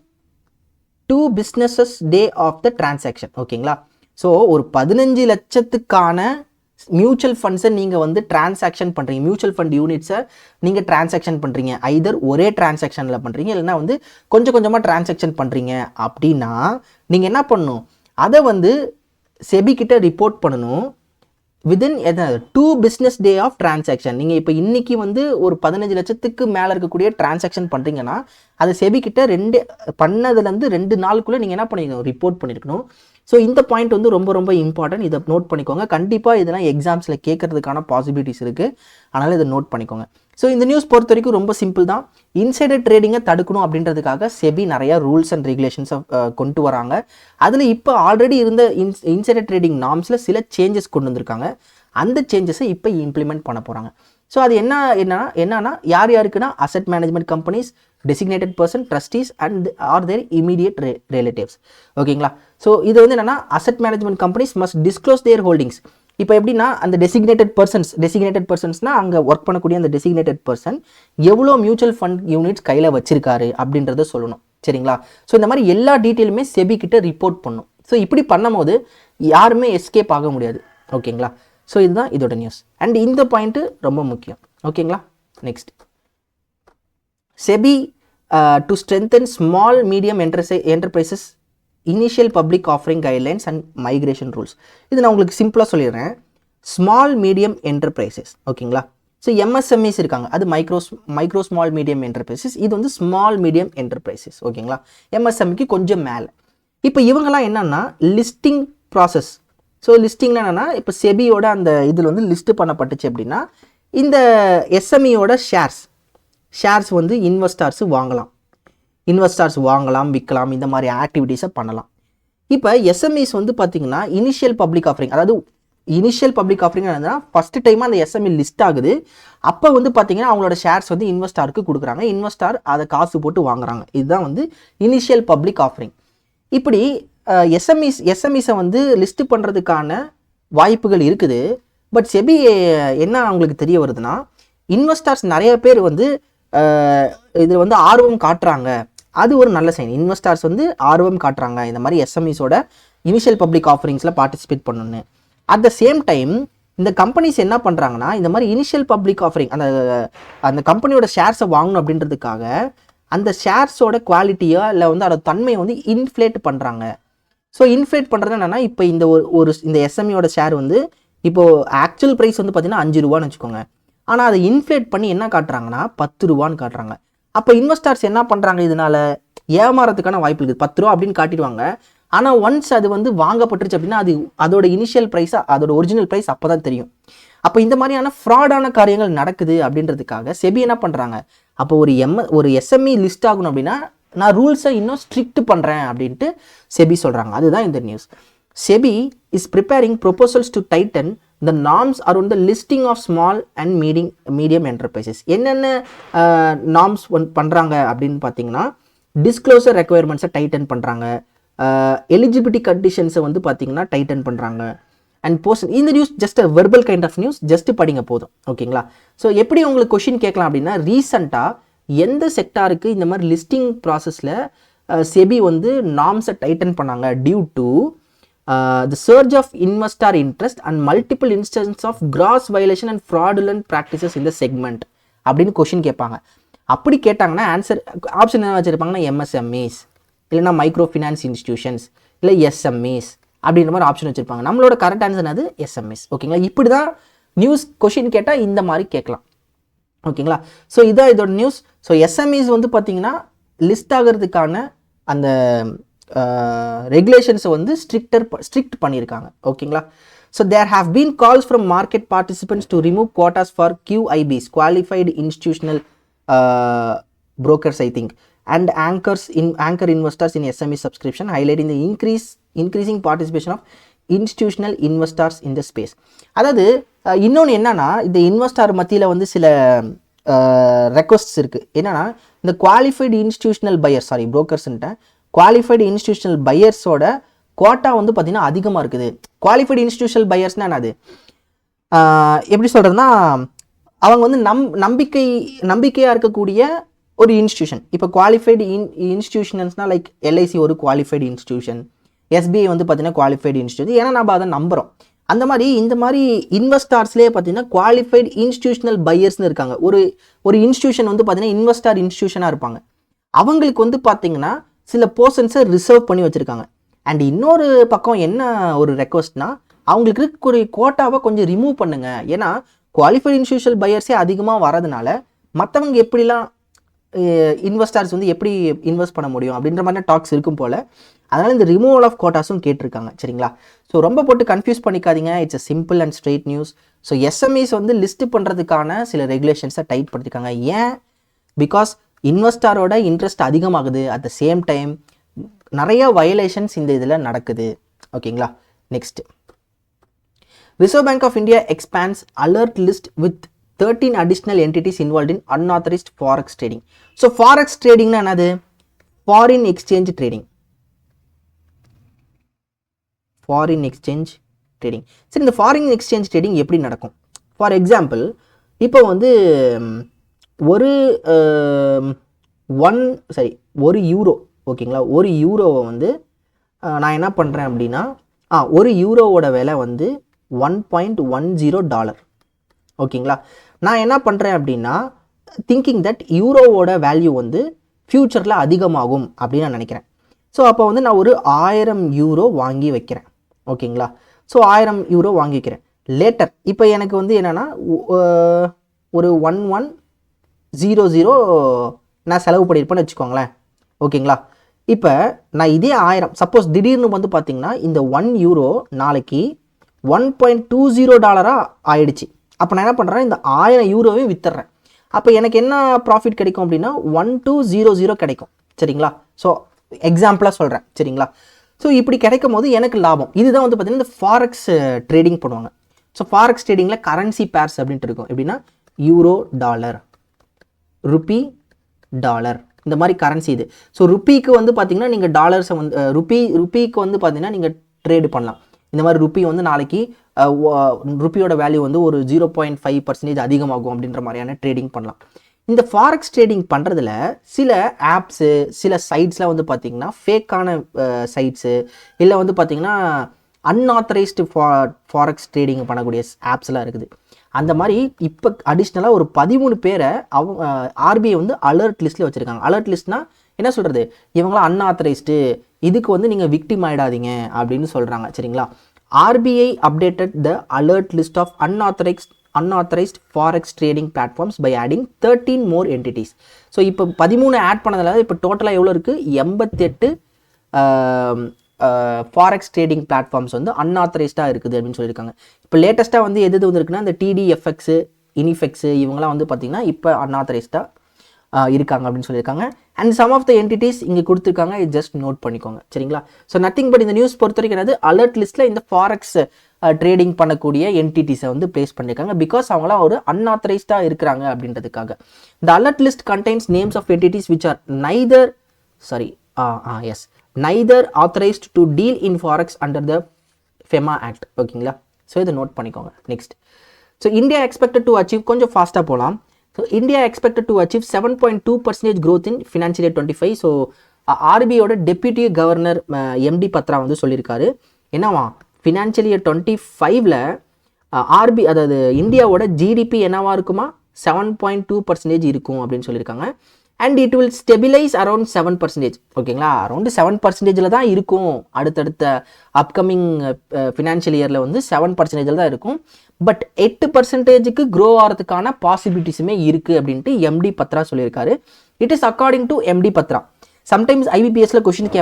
2 businesses day of the transaction. ஓகேங்களா? ஸோ ஒரு 15 லட்சத்துக்கான மியூச்சுவல் ஃபண்ட்ஸை நீங்கள் வந்து டிரான்சாக்ஷன் பண்ணுறீங்க, மியூச்சுவல் ஃபண்ட் யூனிட்ஸை நீங்கள் டிரான்சாக்ஷன் பண்ணுறீங்க, ஐதர் ஒரே டிரான்சாக்ஷனில் பண்ணுறீங்க இல்லைன்னா வந்து கொஞ்சம் கொஞ்சமாக டிரான்சாக்ஷன் பண்ணுறீங்க அப்படின்னா நீங்கள் என்ன பண்ணணும், அதை வந்து செபி கிட்ட ரிப்போர்ட் பண்ணணும் within 2 business day of transaction. நீங்கள் இப்போ இன்றைக்கி வந்து ஒரு 15 லட்சத்துக்கு மேலே இருக்கக்கூடிய டிரான்சாக்ஷன் பண்ணுறீங்கன்னா அது செபி கிட்ட பண்ணதுலேருந்து 2 நாளுக்குள்ளே நீங்கள் என்ன பண்ணிக்கணும், ரிப்போர்ட் பண்ணியிருக்கணும். ஸோ இந்த பாயிண்ட் வந்து ரொம்ப ரொம்ப இம்பார்ட்டன்ட். இதை நோட் பண்ணிக்கோங்க. கண்டிப்பாக இதெல்லாம் எக்ஸாம்ஸில் கேட்கறதுக்கான பாசிபிலிட்டிஸ் இருக்குது. அதனால் இதை நோட் பண்ணிக்கோங்க. ஸோ இந்த நியூஸ் பொறுத்த வரைக்கும் ரொம்ப சிம்பிள் தான். இன்சைடர் ட்ரேடிங்கை தடுக்கணும் அப்படின்றதுக்காக செபி நிறையா ரூல்ஸ் அண்ட் ரெகுலேஷன்ஸை கொண்டு வராங்க. அதில் இப்போ ஆல்ரெடி இருந்த இன்சைடர் ட்ரேடிங் நார்ம்ஸில் சில சேஞ்சஸ் கொண்டு வந்திருக்காங்க. அந்த சேஞ்சஸை இப்போ இம்ப்ளிமெண்ட் பண்ண போகிறாங்க. ஸோ அது என்னன்னா யார் யாருக்குன்னா asset management companies, designated person, trustees and or their immediate relatives. ஓகேங்களா? ஸோ இது வந்து என்னன்னா asset management companies must disclose their holdings. இப்போ எப்படின்னா அந்த டெசிக்னேட்டட் பர்சன்ஸ்னால் அங்கே ஒர்க் பண்ணக்கூடிய அந்த டெசிக்னேட்டட் பர்சன் எவ்வளோ மியூச்சுவல் ஃபண்ட் யூனிட்ஸ் கையில் வச்சிருக்காரு அப்படின்றத சொல்லணும். சரிங்களா? ஸோ இந்த மாதிரி எல்லா டீட்டெயிலுமே செபி கிட்ட ரிப்போர்ட் பண்ணணும். ஸோ இப்படி பண்ணும்போது யாருமே எஸ்கேப் ஆக முடியாது. ஓகேங்களா? ஸோ இதுதான் இதோட நியூஸ். அண்ட் இந்த பாயிண்ட்டு ரொம்ப முக்கியம். ஓகேங்களா? Next, SEBI to strengthen small medium enterprises initial public offering guidelines and migration rules. இது நான் உங்களுக்கு சிம்பிளாக சொல்லிடுறேன். Small medium enterprises. ஓகேங்களா? ஸோ எம்எஸ்எம்இஸ் இருக்காங்க, அது மைக்ரோ ஸ்மால் மீடியம் என்டர்பிரைசஸ். இது வந்து ஸ்மால் மீடியம் என்டர்பிரைசஸ். ஓகேங்களா? எம்எஸ்எம்இக்கு கொஞ்சம் மேலே. இப்போ இவங்கெல்லாம் என்னன்னா லிஸ்டிங் ப்ராசஸ். ஸோ லிஸ்டிங்னா என்னென்னா இப்போ செபியோட அந்த இதில் வந்து லிஸ்ட்டு பண்ணப்பட்டுச்சு அப்படின்னா இந்த எஸ்எம்இயோட ஷேர்ஸ் வந்து இன்வெஸ்டார்ஸ் வாங்கலாம், விற்கலாம், இந்த மாதிரி ஆக்டிவிட்டீஸை பண்ணலாம். இப்போ எஸ்எம்இஸ் வந்து பார்த்தீங்கன்னா இனிஷியல் பப்ளிக் ஆஃபரிங், அதாவது இனிஷியல் பப்ளிக் ஆஃபரிங் என்னன்னா ஃபஸ்ட்டு டைமாக அந்த எஸ்எம்இ லிஸ்ட் ஆகுது. அப்போ வந்து பார்த்தீங்கன்னா அவங்களோட ஷேர்ஸ் வந்து இன்வெஸ்டாருக்கு கொடுக்குறாங்க, இன்வெஸ்டார் அதை காசு போட்டு வாங்குறாங்க. இதுதான் வந்து இனிஷியல் பப்ளிக் ஆஃபரிங். இப்படி எஸ்எம்இஸை வந்து லிஸ்ட்டு பண்ணுறதுக்கான வாய்ப்புகள் இருக்குது. பட் செபி என்ன அவங்களுக்கு தெரிய வருதுன்னா இன்வெஸ்டார்ஸ் நிறைய பேர் வந்து இதில் வந்து ஆர்வம் காட்டுறாங்க. அது ஒரு நல்ல சைன். இன்வெஸ்டார்ஸ் வந்து ஆர்வம் காட்டுறாங்க இந்த மாதிரி எஸ்எம்இஸோட இனிஷியல் பப்ளிக் ஆஃபரிங்ஸில் பார்ட்டிசிபேட் பண்ணணுன்னு. அட் த சேம் டைம் இந்த கம்பெனிஸ் என்ன பண்ணுறாங்கன்னா இந்த மாதிரி இனிஷியல் பப்ளிக் ஆஃபரிங் அந்த கம்பெனியோட ஷேர்ஸை வாங்கணும் அப்படின்றதுக்காக அந்த ஷேர்ஸோட குவாலிட்டியோ இல்லை வந்து அதோட தன்மையை வந்து இன்ஃப்ளேட் பண்ணுறாங்க. ஸோ இன்ஃப்ளேட் பண்ணுறது என்னென்னா இப்போ இந்த எஸ்எம்இயோட ஷேர் வந்து இப்போது ஆக்சுவல் ப்ரைஸ் வந்து பார்த்தீங்கன்னா 5 ரூபான்னு வச்சுக்கோங்க. ஆனால் அதை இன்ஃப்ளேட் பண்ணி என்ன காட்டுறாங்கன்னா 10 ரூபான்னு காட்டுறாங்க. அப்போ இன்வெஸ்டர்ஸ் என்ன பண்ணுறாங்க, இதனால் ஏமாறதுக்கான வாய்ப்பு இருக்குது. 10 ரூபா அப்படின்னு காட்டிடுவாங்க. ஆனால் ஒன்ஸ் அது வந்து வாங்கப்பட்டுருச்சு அப்படின்னா அதோட இனிஷியல் ப்ரைஸாக அதோட ஒரிஜினல் ப்ரைஸ் அப்போ தான் தெரியும். அப்போ இந்த மாதிரியான ஃப்ராடான காரியங்கள் நடக்குது அப்படின்றதுக்காக செபி என்ன பண்ணுறாங்க, அப்போ ஒரு எஸ்எம்இ லிஸ்ட் ஆகணும் அப்படின்னா நான் ரூல்ஸை இன்னும் ஸ்ட்ரிக்ட் பண்ணுறேன் அப்படின்ட்டு செபி சொல்கிறாங்க. அதுதான் இந்த news. SEBI is preparing proposals to tighten the norms around the listing of small and medium enterprises. என்னென்ன நார்ம்ஸ் பண்ணுறாங்க அப்படின்னு பார்த்தீங்கன்னா டிஸ்க்ளோசர் ரெக்குயர்மெண்ட்ஸை டைட்டன் பண்ணுறாங்க, எலிஜிபிலிட்டி கண்டிஷன்ஸை வந்து பார்த்தீங்கன்னா டைட்டன் பண்ணுறாங்க. அண்ட் இந்த news just a verbal kind of news, just படிங்க போதும். ஓகேங்களா? ஸோ எப்படி உங்களுக்கு கொஷின் கேட்கலாம் அப்படின்னா ரீசெண்டாக எந்த செக்டாருக்கு இந்த மாதிரி லிஸ்டிங் ப்ராசஸில் செபி வந்து நார்ம்ஸை டைட்டன் பண்ணாங்க due to the surge of investor interest and multiple instances of gross violation and fraudulent practices இந்த செக்மெண்ட் அப்படின்னு கொஷின் கேட்பாங்க. அப்படி கேட்டாங்கன்னா ஆப்ஷன் என்ன வச்சுருப்பாங்கன்னா எம்எஸ்எம்இஸ் இல்லைனா மைக்ரோ ஃபினான்ஸ் இன்ஸ்டிடியூஷன்ஸ் இல்லை எஸ்எம்இஸ் அப்படின்ற மாதிரி ஆப்ஷன் வச்சுருப்பாங்க. நம்மளோட கரெக்ட் ஆன்சர் அது எஸ்எம்இஸ். ஓகேங்களா? இப்படி தான் நியூஸ் கொஷின் கேட்டால் இந்த மாதிரி கேட்கலாம். ஓகேங்களா? ஸோ இதான் இதோட நியூஸ். ஸோ எஸ்எம்இஸ் வந்து பார்த்தீங்கன்னா லிஸ்ட் ஆகிறதுக்கான அந்த ரெகுலேஷன்ஸை வந்து ஸ்ட்ரிக்ட் பண்ணியிருக்காங்க. ஓகேங்களா? So there have been calls from market participants to remove quotas for QIBs, qualified institutional brokers, I think, and anchor investors in SME subscription, highlighting the increasing participation of institutional investors in the space. அதாவது இன்னொன்று என்னன்னா இந்த investor மத்தியில் வந்து சில ரெக்வஸ்ட்ஸ் இருக்குது. என்னன்னா இந்த குவாலிஃபைடு இன்ஸ்டிடியூஷனல் பையர் புரோக்கர்ஸ்ன்ட்ட குவாலிஃபைடு இன்ஸ்டிடியூஷனல் பையர்ஸோட கோட்டா வந்து பார்த்தீங்கன்னா அதிகமாக இருக்குது. குவாலிஃபைடு இன்ஸ்டிடியூஷனல் பையர்ஸ்னால் என்னது, எப்படி சொல்கிறதுனா அவங்க வந்து நம்பிக்கையாக இருக்கக்கூடிய ஒரு இன்ஸ்டியூஷன். இப்போ குவாலிஃபைடு இன்ஸ்டியூஷன்ஸ்னால் லைக் எல்ஐசி ஒரு குவாலிஃபைடு இன்ஸ்டியூஷன், எஸ்பிஐ வந்து பார்த்தீங்கன்னா குவாலிஃபைடு இன்ஸ்டியூஷன், ஏன்னா நம்ம அதை நம்புகிறோம். அந்த மாதிரி இந்த மாதிரி இன்வெஸ்டார்ஸ்லேயே பார்த்தீங்கன்னா குவாலிஃபைடு இன்ஸ்டியூஷனல் பையர்ஸ்னு இருக்காங்க. ஒரு இன்ஸ்டியூஷன் வந்து பார்த்தீங்கன்னா இன்வெஸ்டார் இன்ஸ்டியூஷனாக இருப்பாங்க. அவங்களுக்கு வந்து பார்த்தீங்கன்னா சில போர்ஷன்ஸை ரிசர்வ் பண்ணி வச்சுருக்காங்க. அண்ட் இன்னொரு பக்கம் என்ன ஒரு ரெக்வஸ்ட்னா, அவங்களுக்கு இருக்கக்கூடிய கோட்டாவை கொஞ்சம் ரிமூவ் பண்ணுங்க. ஏன்னா குவாலிஃபைடு இன்ஸ்டியூஷனல் பையர்ஸே அதிகமாக வரதுனால மற்றவங்க எப்படிலாம் இன்வெஸ்டர்ஸ் வந்து எப்படி இன்வெஸ்ட் பண்ண முடியும் அப்படின்ற மாதிரி டாக்ஸ் இருக்கும் போல். அதனால் இந்த ரிமூவல் ஆஃப் கோட்டாஸும் கேட்டிருக்காங்க. சரிங்களா? ஸோ ரொம்ப போட்டு கன்ஃபியூஸ் பண்ணிக்காதீங்க. It's a simple and straight news. So SMEs வந்து லிஸ்ட் பண்ணுறதுக்கான சில ரெகுலேஷன்ஸை டைட் பண்ணியிருக்காங்க. ஏன்? பிகாஸ் இன்வெஸ்டரோட இன்ட்ரெஸ்ட் அதிகமாகுது. அட் த சேம் டைம் நிறைய வயலேஷன்ஸ் இந்த இதில் நடக்குது. ஓகேங்களா? Next, reserve bank of India expands alert list with 13 additional entities involved in unauthorized forex trading. So forex trading na enadhu? Foreign exchange trading. Foreign exchange trading. சரி, இந்த foreign exchange trading எப்படி நடக்கும்? For example, இப்போ வந்து ஒரு euro, ஓகேங்களா, ஒரு யூரோவை வந்து நான் என்ன பண்ணுறேன் அப்படின்னா, ஒரு யூரோவோட விலை வந்து $1.10. ஓகேங்களா? நான் என்ன பண்ணுறேன் அப்படின்னா, திங்கிங் தட் யூரோவோட வேல்யூ வந்து ஃப்யூச்சரில் அதிகமாகும் அப்படின்னு நான் நினைக்கிறேன். ஸோ அப்போ வந்து நான் ஒரு 1000 யூரோ வாங்கி வைக்கிறேன். ஓகேங்களா? ஸோ 1000 யூரோ வாங்கி வைக்கிறேன். லேட்டர் இப்போ எனக்கு வந்து என்னென்னா ஒரு 1100 நான் செலவு பண்ணியிருப்பேன்னு வச்சுக்கோங்களேன். ஓகேங்களா? இப்போ நான் இதே 1000 சப்போஸ் திடீர்னு வந்து பார்த்திங்கன்னா இந்த 1 யூரோ நாளைக்கு $1.20 ஆயிடுச்சு. அப்போ நான் என்ன பண்ணுறேன், இந்த 1000 யூரோவையும் வித்துறேன். அப்போ எனக்கு என்ன ப்ராஃபிட் கிடைக்கும் அப்படின்னா 1200 கிடைக்கும். சரிங்களா? ஸோ எக்ஸாம்பிளாக சொல்கிறேன். சரிங்களா? ஸோ இப்படி கிடைக்கும் போது எனக்கு லாபம். இதுதான் வந்து பார்த்திங்கன்னா இந்த ஃபாரெக்ஸ் ட்ரேடிங் பண்ணுவாங்க. ஸோ ஃபாரெக்ஸ் ட்ரேடிங்கில் கரன்சி பேர்ஸ் அப்படின்ட்டு இருக்கும். எப்படின்னா யூரோ டாலர், ருப்பி டாலர், இந்த மாதிரி கரன்சி இது. ஸோ ருப்பிக்கு வந்து பார்த்திங்கன்னா நீங்கள் டாலர்ஸை வந்து ருப்பிக்கு வந்து பார்த்திங்கன்னா நீங்கள் ட்ரேடு பண்ணலாம். இந்த மாதிரி ருப்பி வந்து நாளைக்கு ருப்பியோட வேல்யூ வந்து ஒரு 0.5% அதிகமாகும் அப்படின்ற மாதிரியான ட்ரேடிங் பண்ணலாம். இந்த ஃபாரெக்ஸ் ட்ரேடிங் பண்ணுறதுல சில ஆப்ஸு, சில சைட்ஸ்லாம் வந்து பார்த்திங்கன்னா ஃபேக்கான சைட்ஸு, இல்லை வந்து பார்த்திங்கன்னா அன்ஆத்தரைஸ்டு ஃபாரெக்ஸ் ட்ரேடிங் பண்ணக்கூடிய ஆப்ஸ்லாம் இருக்குது. அந்த மாதிரி இப்போ அடிஷ்னலாக ஒரு 13 பேரை ஆர்பிஐ வந்து அலர்ட் லிஸ்ட்டில் வச்சுருக்காங்க. அலர்ட் லிஸ்ட்னால் என்ன சொல்கிறது, இவங்களாம் அன்ஆத்தரைஸ்டு, இதுக்கு வந்து நீங்கள் விக்டிம் ஆகிடாதீங்க அப்படின்னு சொல்கிறாங்க. சரிங்களா? RBI updated the alert list of unauthorized forex trading platforms by adding 13 more entities. So இப்போ 13 ஆட் பண்ணதில் இப்போ டோட்டலாக எவ்வளோ இருக்குது, 88 ஃபாரெக்ஸ் ட்ரேடிங் பிளாட்ஃபார்ம்ஸ் வந்து அன்ஆத்தரைஸ்டாக இருக்குது அப்படின்னு சொல்லியிருக்காங்க. இப்போ லேட்டஸ்ட்டாக வந்து எது வந்துருக்குன்னா இந்த TDFX, இனிஃபெக்ஸு இவங்களாம் வந்து பார்த்திங்கன்னா இப்போ அன்ஆத்தரைஸ்டாக இருக்காங்க அப்படின்னு சொல்லியிருக்காங்க. And some of the entities இங்கே கொடுத்துருக்காங்க, இது ஜஸ்ட் நோட் பண்ணிக்கோங்க. சரிங்களா? ஸோ நத்திங் பட் இந்த நியூஸ் பொறுத்த வரைக்கும் என்னது, அலர்ட் லிஸ்ட்டில் இந்த ஃபாரெக்ஸ் ட்ரேடிங் பண்ணக்கூடிய என்டிட்டிஸை வந்து பிளேஸ் பண்ணியிருக்காங்க. பிகாஸ் அவங்களாம் ஒரு அன்ஆத்தரைஸ்டாக இருக்கிறாங்க அப்படின்றதுக்காக. இந்த alert list contains names of entities which are neither authorised to deal in forex under the FEMA act. ஓகேங்களா? ஸோ இதை நோட் பண்ணிக்கோங்க. Next, so India expected to achieve, கொஞ்சம் ஃபாஸ்ட்டாக போகலாம். So India expected to achieve 7.2% growth in financial year 25. So RBIயோட deputy governor MD Patra வந்து சொல்லியிருக்காரு. என்னவா, ஃபினான்ஷியல் இயர் 25ல் RBI அதாவது இந்தியாவோட GDP என்னவா இருக்குமா, 7.2% இருக்கும் அப்படின்னு சொல்லியிருக்காங்க. And it will stabilise around 7%. ஓகேங்களா? அரௌண்டு 7%ல் தான் இருக்கும். அடுத்தடுத்த அப்கமிங் ஃபினான்ஷியல் இயரில் வந்து 7%ல் தான் இருக்கும். பட் 8%க்கு க்ரோ ஆகிறதுக்கான பாசிபிலிட்டிஸுமே இருக்குது அப்படின்ட்டு MD பத்ரா சொல்லியிருக்காரு. It is according to MD Patra. Sometimes IBPSல கொஷின்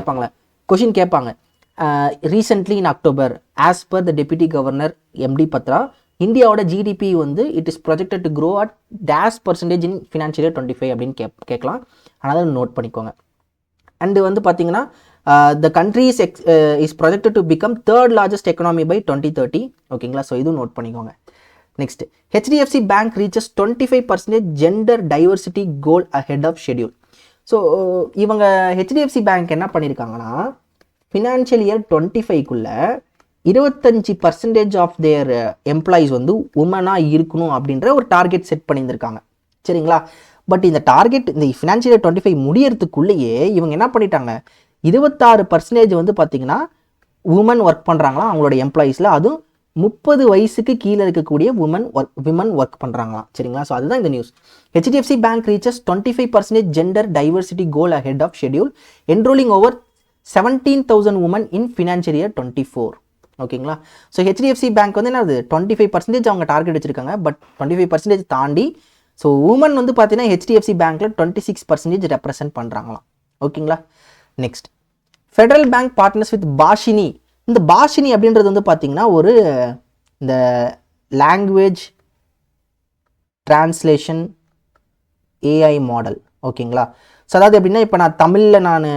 கேட்பாங்க. Recently in October, as per the deputy governor MD Patra, இந்தியாவோட GDP வந்து it is projected to grow at %% in financial year 25 அப்படின்னு கேட்கலாம். அதனால் நோட் பண்ணிக்கோங்க. அண்டு வந்து பார்த்தீங்கன்னா the country is projected to become third largest economy by 2030. ஓகேங்களா? So இதுவும் நோட் பண்ணிக்கோங்க. Next, HDFC Bank reaches 25% gender diversity goal ahead of schedule. So இவங்க ஹெச்டிஎஃப்சி பேங்க் என்ன பண்ணியிருக்காங்கன்னா ஃபினான்ஷியல் இயர் 25க்குள்ளே 25% ஆஃப் தேர் எம்ப்ளாயீஸ் வந்து உமனாக இருக்கணும் அப்படின்ற ஒரு டார்கெட் செட் பண்ணியிருந்திருக்காங்க. சரிங்களா? பட் இந்த டார்கெட் இந்த ஃபினான்ஷியல் இயர் 25 முடியறதுக்குள்ளேயே இவங்க என்ன பண்ணிட்டாங்க, 26% வந்து பார்த்தீங்கன்னா உமன் ஒர்க் பண்ணுறாங்களாம் அவங்களோட எம்ப்ளாயீஸில். அதுவும் 30 வயசுக்கு கீழே இருக்கக்கூடிய விமன் ஒர்க் பண்ணுறாங்களாம். சரிங்களா? ஸோ அதுதான் இந்த news. HDFC bank reaches 25% gender diversity goal ahead of schedule, enrolling over 17,000 women in financial year 24. ஓகேங்களா? ஸோ ஹெச்டிஎஃப்சி பேங்க் வந்து என்ன 25% அவங்க டார்கெட் வச்சிருக்காங்க. பட் 25% தாண்டி ஸோ உமன் வந்து பார்த்தீங்கன்னா ஹெச்டிஎஃப்சி பேங்க்கில் 26% ரெப்ரசென்ட் பண்ணுறாங்களாம். ஓகேங்களா? Next, federal bank partners with Bhashini. இந்த பாஷினி அப்படின்றது வந்து பார்த்தீங்கன்னா ஒரு இந்த லாங்குவேஜ் டிரான்ஸ்லேஷன் ஏஐ மாடல். ஓகேங்களா? ஸோ அதாவது எப்படின்னா இப்போ நான் தமிழில் நான்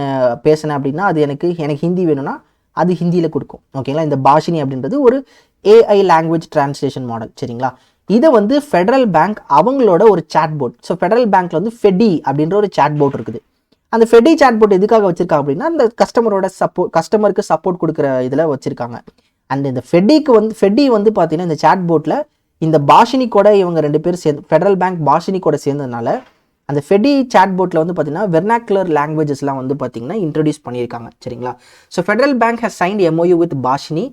பேசினேன் அப்படின்னா அது எனக்கு ஹிந்தி வேணும்னா அது ஹிந்தியில் கொடுக்கும். ஓகேங்களா? இந்த பாஷினி அப்படின்றது ஒரு ஏஐ லாங்குவேஜ் டிரான்ஸ்லேஷன் மாடல். சரிங்களா? இதை வந்து ஃபெடரல் பேங்க் அவங்களோட ஒரு சாட் போர்ட். ஸோ ஃபெடரல் பேங்க்ல வந்து ஃபெடி அப்படின்ற ஒரு சாட் போர்ட் இருக்குது. அந்த ஃபெடி சாட் போர்ட் எதுக்காக வச்சிருக்காங்க அப்படின்னா அந்த கஸ்டமருக்கு சப்போர்ட் கொடுக்குற இதில் வச்சிருக்காங்க. அண்ட் இந்த ஃபெடி வந்து பார்த்தீங்கன்னா இந்த சாட் போர்ட்டில் இந்த பாஷினி கூட இவங்க 2 பேர் சேர்ந்து ஃபெடரல் பேங்க் பாஷினி கூட சேர்ந்ததுனால அந்த ஃபெடி சாட் போர்ட்டில் வந்து பார்த்தீங்கன்னா வெர்னாக்குலர் லாங்குவேஜஸ்லாம் வந்து பார்த்தீங்கன்னா இன்ட்ரடியூஸ் பண்ணியிருக்காங்க. சரிங்களா? So federal bank has signed MOU with Bhashini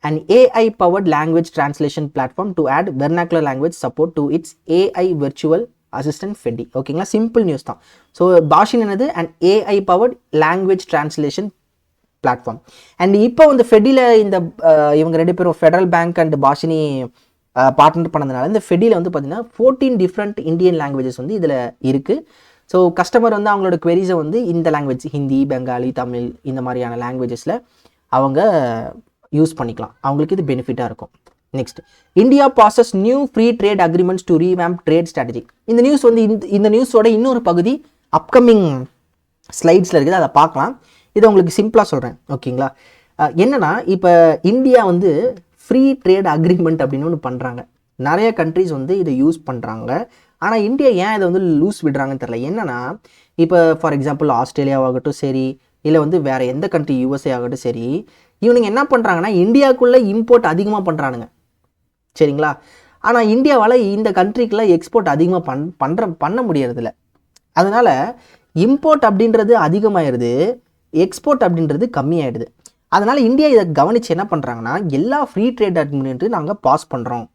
an AI-powered language translation platform to add vernacular language support to its AI virtual assistant Fedi. ஓகேங்களா? சிம்பிள் நியூஸ் தான். ஸோ பாஷின் என்னது and AI-powered language translation platform. And இப்போ வந்து ஃபெடியில் இந்த இவங்க 2 பேரும் federal bank and Bhashini partner பண்ணதுனால இந்த ஃபெடியில் வந்து பார்த்தீங்கன்னா 14 டிஃப்ரெண்ட் இந்தியன் லாங்குவேஜஸ் வந்து இதில் இருக்குது. ஸோ கஸ்டமர் வந்து அவங்களோட queries வந்து இந்த லாங்குவேஜ் ஹிந்தி, பெங்காலி, தமிழ் இந்த மாதிரியான லாங்குவேஜஸில் அவங்க யூஸ் பண்ணிக்கலாம். அவங்களுக்கு இது பெனிஃபிட்டாக இருக்கும். Next, India bosses new free trade agreements to revamp trade strategy. இந்த நியூஸ் வந்து இந்த நியூஸோட இன்னொரு பகுதி அப்கமிங் ஸ்லைட்ஸில் இருக்குது, அதை பார்க்கலாம். இதை உங்களுக்கு சிம்பிளாக சொல்கிறேன். ஓகேங்களா? என்னன்னா இப்போ இந்தியா வந்து ஃப்ரீ ட்ரேட் அக்ரிமெண்ட் அப்படின்னு ஒன்று பண்ணுறாங்க. நிறைய கண்ட்ரிஸ் வந்து இதை யூஸ் பண்ணுறாங்க. ஆனால் இந்தியா ஏன் இதை வந்து லூஸ் விடுறாங்கன்னு தெரியல. என்னன்னா இப்போ ஃபார் எக்ஸாம்பிள் ஆஸ்திரேலியாவாகட்டும் சரி, இல்லை வந்து வேறு எந்த கண்ட்ரி USA ஆகட்டும் சரி, இவனுங்க என்ன பண்ணுறாங்கன்னா இந்தியாவுக்குள்ளே இம்போர்ட் அதிகமாக பண்ணுறானுங்க. சரிங்களா? ஆனால் இந்தியாவால் இந்த கண்ட்ரிக்குள்ளே எக்ஸ்போர்ட் அதிகமாக பண்ண முடியறதில்ல. அதனால் இம்போர்ட் அப்படின்றது அதிகமாகிடுது, எக்ஸ்போர்ட் அப்படின்றது கம்மியாயிடுது. அதனால் இந்தியா இதை கவனித்து என்ன பண்ணுறாங்கன்னா எல்லா ஃப்ரீ ட்ரேட் அக்ரிமெண்ட்டும் நாங்கள் பாஸ் பண்ணுறோம்,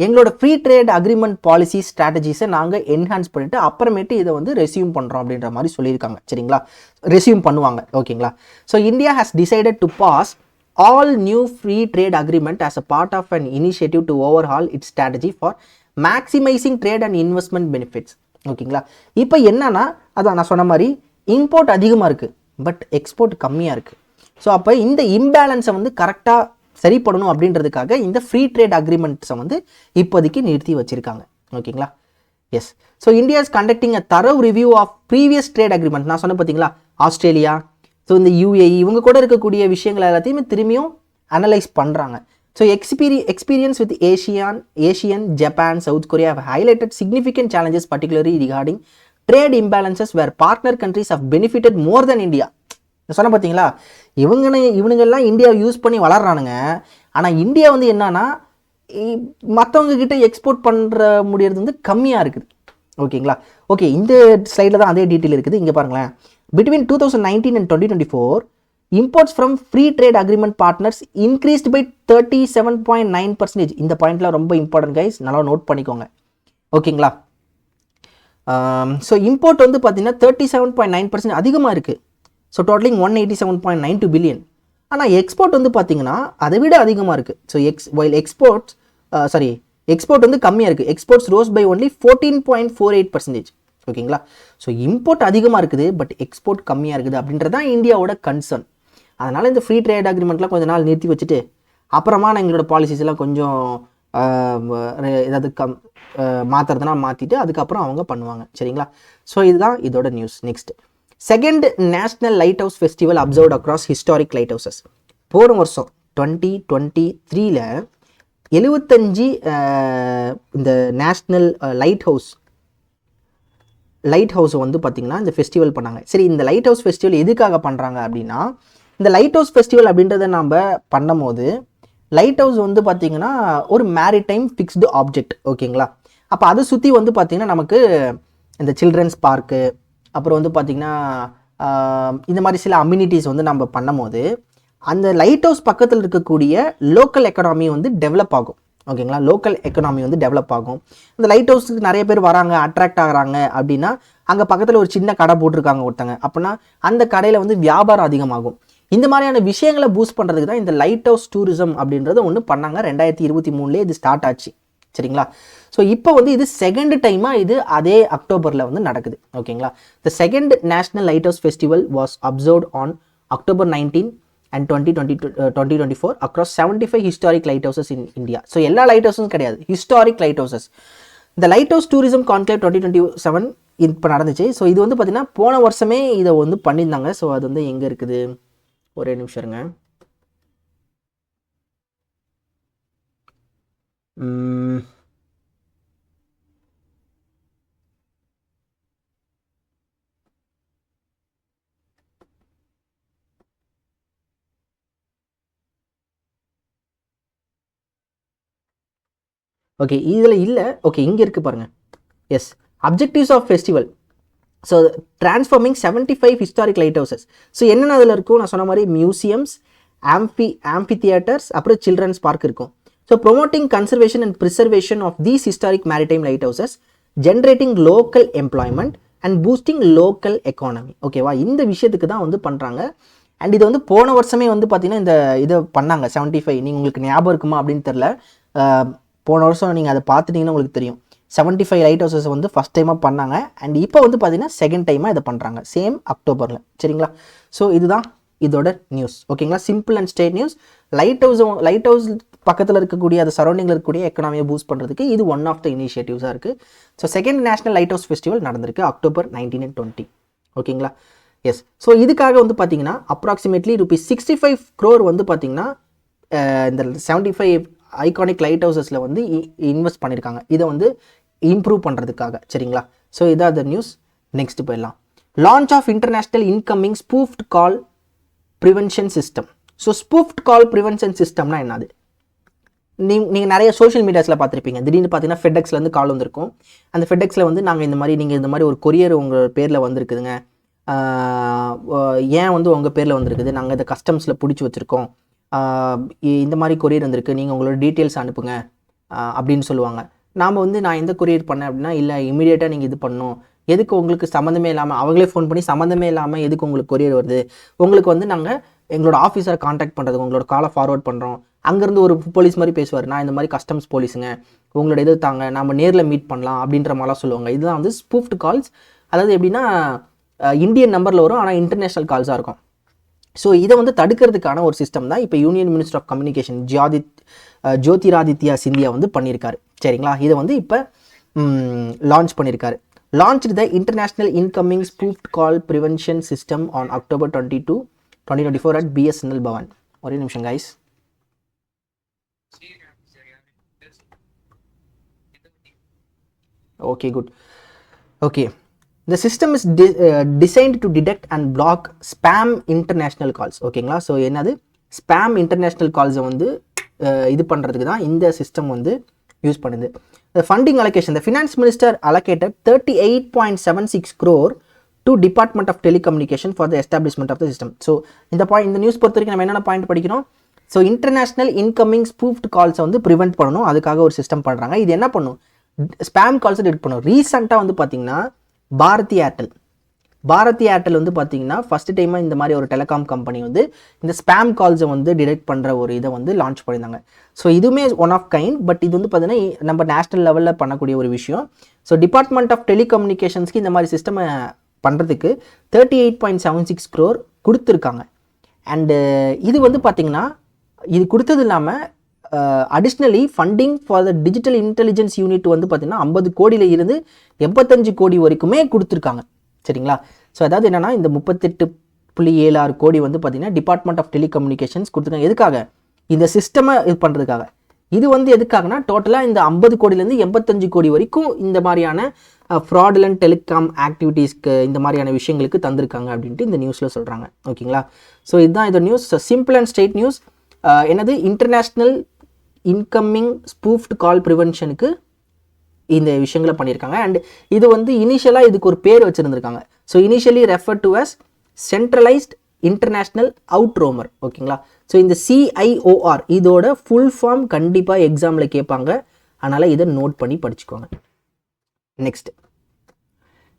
எங்களோட ஃப்ரீ ட்ரேட் அக்ரிமெண்ட் பாலிசி ஸ்ட்ராட்டஜிஸை நாங்கள் என்ஹான்ஸ் பண்ணிவிட்டு அப்புறமேட்டு இதை வந்து ரெஸ்யூம் பண்ணுறோம் அப்படின்ற மாதிரி சொல்லியிருக்காங்க. சரிங்களா? ரெஸ்யூம் பண்ணுவாங்க. ஓகேங்களா? So India has decided to pass all new free trade agreement as a part of an initiative to overhaul its strategy for maximising trade and investment benefits. ஓகேங்களா? இப்போ என்னன்னா அதான் நான் சொன்ன மாதிரி இம்போர்ட் அதிகமாக இருக்குது, பட் எக்ஸ்போர்ட் கம்மியாக இருக்குது. ஸோ அப்போ இந்த இம்பேலன்ஸை வந்து கரெக்டாக சரி பண்ணணும் அப்படின்றதுக்காக இந்த ஃப்ரீ ட்ரேட் அக்ரிமெண்ட்ஸை வந்து இப்போதைக்கு நிறுத்தி வச்சுருக்காங்க. ஓகேங்களா? Yes. So India is conducting a thorough review of previous trade agreement. நான் சொன்ன பார்த்தீங்களா ஆஸ்திரேலியா, ஸோ இந்த UAE இவங்க கூட இருக்கக்கூடிய விஷயங்கள் எல்லாத்தையுமே திரும்பியும் அனலைஸ் பண்ணுறாங்க. So experience with Asian, Japan, south Korea have highlighted significant challenges particularly regarding trade imbalances where partner countries have benefited more than India. சொன்ன பார்த்தீங்களா இவனுங்கெல்லாம் இந்தியாவை யூஸ் பண்ணி வளர்றானுங்க. ஆனால் இந்தியா வந்து என்னன்னா மற்றவங்க கிட்ட எக்ஸ்போர்ட் பண்ணுற முடியறது வந்து கம்மியாக இருக்குது. ஓகேங்களா? ஓகே, இந்த ஸ்லைடில் தான் அதே டீட்டெயில் இருக்குது. இங்கே பாருங்களேன். Between 2019 and 2024, imports from free trade agreement partners increased by 37.9%. இந்த பாயிண்ட்லாம் ரொம்ப இம்பார்ட்டன்ட் கைஸ், நல்லா நோட் பண்ணிக்கோங்க. ஓகேங்களா? ஸோ இம்போர்ட் வந்து பார்த்தீங்கன்னா 37.9% அதிகமாக இருக்குது. So totalling 187.92 billion. ஆனால் எக்ஸ்போர்ட் வந்து பார்த்தீங்கன்னா அதை விட அதிகமாக இருக்குது. ஸோ எக்ஸ்போர்ட் வந்து கம்மியாக இருக்குது. Exports rose by only 14.48%. ஓகேங்களா? ஸோ இம்போர்ட் அதிகமாக இருக்குது, பட் எக்ஸ்போர்ட் கம்மியாக இருக்குது அப்படின்றது தான் இந்தியாவோட கன்சர்ன். அதனால் இந்த ஃப்ரீ ட்ரேட் அக்ரிமெண்ட்லாம் கொஞ்ச நாள் நிறுத்தி வச்சுட்டு அப்புறமா நான் எங்களோட பாலிசிஸ் எல்லாம் கொஞ்சம் ஏதாவது மாற்றுறதுனா மாற்றிட்டு அதுக்கப்புறம் அவங்க பண்ணுவாங்க. சரிங்களா? ஸோ இதுதான் இதோட news. Next, second national light house festival observed across historic light houses. போன வருஷம் 2023ல் 75 இந்த national light house light house வந்து பார்த்திங்கன்னா இந்த ஃபெஸ்டிவல் பண்ணாங்க. சரி, இந்த லைட் ஹவுஸ் ஃபெஸ்டிவல் எதுக்காக பண்ணுறாங்க அப்படின்னா, இந்த லைட் ஹவுஸ் ஃபெஸ்டிவல் அப்படின்றத நம்ம பண்ணும்போது லைட் ஹவுஸ் வந்து பார்த்திங்கன்னா ஒரு மேரிடைம் ஃபிக்ஸ்டு ஆப்ஜெக்ட், ஓகேங்களா. அப்போ அதை சுற்றி வந்து பார்த்திங்கன்னா நமக்கு இந்த சில்ட்ரன்ஸ் பார்க்கு, அப்புறம் வந்து பார்த்திங்கன்னா இந்த மாதிரி சில அம்யூனிட்டிஸ் வந்து நம்ம பண்ணும்போது அந்த லைட் ஹவுஸ் பக்கத்தில் இருக்கக்கூடிய லோக்கல் எக்கனாமி வந்து டெவலப் ஆகும், ஓகேங்களா. லோக்கல் எக்கனாமி வந்து டெவலப் ஆகும். இந்த லைட் ஹவுஸுக்கு நிறைய பேர் வராங்க, அட்ராக்ட் ஆகிறாங்க அப்படின்னா அங்கே பக்கத்தில் ஒரு சின்ன கடை போட்டிருக்காங்க ஒருத்தங்க அப்படின்னா அந்த கடையில் வந்து வியாபாரம் அதிகமாகும். இந்த மாதிரியான விஷயங்களை பூஸ்ட் பண்ணுறதுக்கு தான் இந்த லைட் ஹவுஸ் டூரிசம் அப்படின்றத ஒன்று பண்ணாங்க. 2023 இது ஸ்டார்ட் ஆச்சு, சரிங்களா. ஸோ இப்போ வந்து இது செகண்ட் டைமாக இது அதே அக்டோபரில் வந்து நடக்குது, ஓகேங்களா. The second national light house festival was observed on October 19 and 2024 across 75 historic lighthouses in India. So எல்லா லைட் ஹவுஸும் கிடையாது, ஹிஸ்டாரிக் லைட் ஹவுசஸ். இந்த லைட் ஹவுஸ் டூரிசம் கான்க்ளேவ் 2027 இப்போ நடந்துச்சு. ஸோ இது வந்து பார்த்திங்கன்னா போன வருஷமே இதை வந்து பண்ணியிருந்தாங்க. ஸோ அது வந்து எங்கே இருக்குது, ஒரே நிமிஷம் இருங்க. ஓகே, இதில் இல்லை. ஓகே, இங்கே இருக்குது பாருங்கள். Yes, objectives of festival. So transforming 75 historic lighthouses. So என்னென்ன அதில் இருக்கும், நான் சொன்ன மாதிரி மியூசியம்ஸ், ஆம்பி தியேட்டர்ஸ், அப்புறம் சில்ட்ரன்ஸ் பார்க் இருக்கும். So promoting conservation and preservation of these historic maritime lighthouses, generating local employment and boosting local economy. ஓகேவா, இந்த விஷயத்துக்கு தான் வந்து பண்ணுறாங்க. அண்ட் இது வந்து போன வருஷமே வந்து பார்த்திங்கன்னா இந்த இதை பண்ணாங்க 75. நீங்கள் உங்களுக்கு ஞாபகம் இருக்குமா அப்படின்னு தெரில. போன வருஷம் நீங்கள் அதை பார்த்துட்டிங்கன்னா உங்களுக்கு தெரியும். 75 லைட் ஹவுசஸ் வந்து ஃபஸ்ட் டைமாக பண்ணாங்க. அண்ட் இப்போ வந்து பார்த்தீங்கன்னா செகண்ட் டைமாக இதை பண்ணுறாங்க, சேம் அக்டோபரில், சரிங்களா. ஸோ இதுதான் இதோட நியூஸ், ஓகேங்களா. Simple and straight news. Light house பக்கத்தில் இருக்கக்கூடிய அந்த சரௌண்டிங்கில் இருக்கக்கூடிய எக்கனாமியை பூஸ்ட் பண்ணுறதுக்கு இது ஒன் ஆஃப் த இனிஷியேட்டிவ்ஸாக இருக்குது. So second national light house festival நடந்திருக்கு October 19 and 20, ஓகேங்களா. எஸ், ஸோ இதுக்காக வந்து பார்த்தீங்கன்னா அப்ராக்சிமேட்லி ₹65 crore வந்து பார்த்தீங்கன்னா இந்த 75 ஐகானிக் லைட் ஹவுசஸில் வந்து இன்வெஸ்ட் பண்ணியிருக்காங்க, இதை வந்து இம்ப்ரூவ் பண்ணுறதுக்காக, சரிங்களா. ஸோ இதான் அந்த நியூஸ். நெக்ஸ்ட் போயிடலாம். Launch of international incoming spoofed call prevention system. So spoofed call prevention சிஸ்டம்னா என்னது, நீங்கள் நிறைய சோஷியல் மீடியாஸில் பார்த்துருப்பீங்க. திடீர்னு பார்த்தீங்கன்னா ஃபெட்எக்ஸ்லேருந்து கால் வந்திருக்கும். அந்த ஃபெட்எக்ஸில் வந்து நீங்கள் இந்த மாதிரி ஒரு கொரியர் உங்கள் பேரில் வந்திருக்குதுங்க, ஏன் வந்து உங்கள் பேரில் வந்திருக்குது, நாங்கள் இதை கஸ்டம்ஸில் பிடிச்சி வச்சுருக்கோம், இந்த மாதிரி கொரியர் வந்திருக்கு, நீங்கள் உங்களோட டீட்டெயில்ஸ் அனுப்புங்க அப்படின்னு சொல்லுவாங்க. நான் எந்த கொரியர் பண்ணேன் அப்படின்னா, இல்லை இமீடியட்டாக நீங்கள் இது பண்ணணும், எதுக்கு உங்களுக்கு சம்மந்தமே இல்லாமல், அவங்களே ஃபோன் பண்ணி சம்மந்தமே இல்லாமல் எதுக்கு உங்களுக்கு கொரியர் வருது, உங்களுக்கு வந்து நாங்கள் எங்களோட ஆஃபீஸரை காண்டாக்ட் பண்ணுறதுக்கு உங்களோட காலை ஃபார்வர்ட் பண்ணுறோம். அங்கேருந்து ஒரு போலீஸ் மாதிரி பேசுவார், நான் இந்த மாதிரி கஸ்டம்ஸ் போலீஸுங்க, உங்களோட இது தாங்க, நம்ம நேரில் மீட் பண்ணலாம் அப்படின்ற மாதிரிலாம் சொல்லுவாங்க. இதுதான் வந்து ஸ்பூஃப்ட் கால்ஸ். அதாவது எப்படின்னா இந்தியன் நம்பரில் வரும், ஆனால் இன்டர்நேஷ்னல் கால்ஸாக இருக்கும். ஸோ இதை வந்து தடுக்கிறதுக்கான ஒரு சிஸ்டம் தான் இப்போ union minister of communication Jyotiraditya Scindia வந்து பண்ணியிருக்காரு, சரிங்களா. இதை வந்து இப்போ லான்ச் பண்ணியிருக்காரு. Launched the international incoming spoofed call prevention system on October 22, 2024 at BSNL Bhavan. ஒரே நிமிஷம் guys. Okay, good. Okay, the system is designed to detect and block spam international calls, ஓகேங்களா. ஸோ என்னது ஸ்பேம் இன்டர்நேஷ்னல் கால்ஸை வந்து இது பண்ணுறதுக்கு தான் இந்த சிஸ்டம் வந்து யூஸ் பண்ணுது. Funding allocation, the finance minister allocated 38.76 crore to Department of Telecommunication for the establishment of the system. So இந்த நியூஸ் பொறுத்த வரைக்கும் நம்ம என்னென்ன பாயிண்ட் படிக்கிறோம். ஸோ இன்டர்நேஷ்னல் இன்கமிங் ஸ்பூஃப்ட் கால்ஸை வந்து ப்ரிவெண்ட் பண்ணணும், அதுக்காக ஒரு சிஸ்டம் பண்ணுறாங்க. இது என்ன பண்ணும், ஸ்பேம் கால்ஸை டிடெக்ட் பண்ணும். ரீசெண்டாக வந்து பார்த்தீங்கன்னா பாரதி ஏர்டெல் வந்து பார்த்தீங்கன்னா ஃபஸ்ட் டைமாக இந்த மாதிரி ஒரு டெலிகாம் கம்பெனி வந்து இந்த ஸ்பேம் கால்ஸை வந்து டிடெக்ட் பண்ணுற ஒரு இதை வந்து லான்ச் பண்ணியிருந்தாங்க. ஸோ இதுவுமே ஒன் ஆஃப் கைண்ட், பட் இது வந்து பார்த்தீங்கன்னா நம்ம நேஷனல் லெவலில் பண்ணக்கூடிய ஒரு விஷயம். ஸோ டிபார்ட்மெண்ட் ஆஃப் டெலிகம்யூனிகேஷன்ஸ்க்கு இந்த மாதிரி சிஸ்டம் பண்ணுறதுக்கு 38.76 crore கொடுத்துருக்காங்க. அண்டு இது வந்து பார்த்திங்கன்னா இது கொடுத்தது இல்லாமல் additionally funding for the digital intelligence unit வந்து பார்த்திங்கன்னா 50 கோடியில் இருந்து 85 கோடி வரைக்குமே கொடுத்துருக்காங்க, சரிங்களா. ஸோ அதாவது என்னென்னா இந்த 38.76 கோடி வந்து பார்த்திங்கன்னா டிபார்ட்மெண்ட் ஆஃப் டெலிகம்யூனிகேஷன்ஸ் கொடுத்துருக்காங்க. எதுக்காக, இந்த சிஸ்டமை இது பண்ணுறதுக்காக. இது வந்து எதுக்காகனா டோட்டலாக இந்த 50 கோடியிலேருந்து 85 கோடி வரைக்கும் இந்த மாதிரியான ஃப்ராடுலண்ட் டெலிகாம் ஆக்டிவிட்டீஸ்க்கு இந்த மாதிரியான விஷயங்களுக்கு தந்திருக்காங்க அப்படின்ட்டு இந்த நியூஸில் சொல்கிறாங்க. ஓகேங்களா? ஸோ இதுதான் இந்த news. Simple and straight news. என்னது இன்டர்நேஷ்னல் இன்கமிங் ஸ்பூஃப்ட் கால் ப்ரிவென்ஷனுக்கு இந்த விஷயங்களை பண்ணியிருக்காங்க. அண்ட் இது வந்து இனிஷியலாக இதுக்கு ஒரு பேர் வச்சுருந்துருக்காங்க. So initially refer to as centralised international out roamer. ஓகேங்களா? ஸோ இந்த CIOR இதோட ஃபுல் ஃபார்ம் கண்டிப்பாக எக்ஸாமில் கேட்பாங்க. அதனால் இதை நோட் பண்ணி படிச்சுக்கோங்க. Next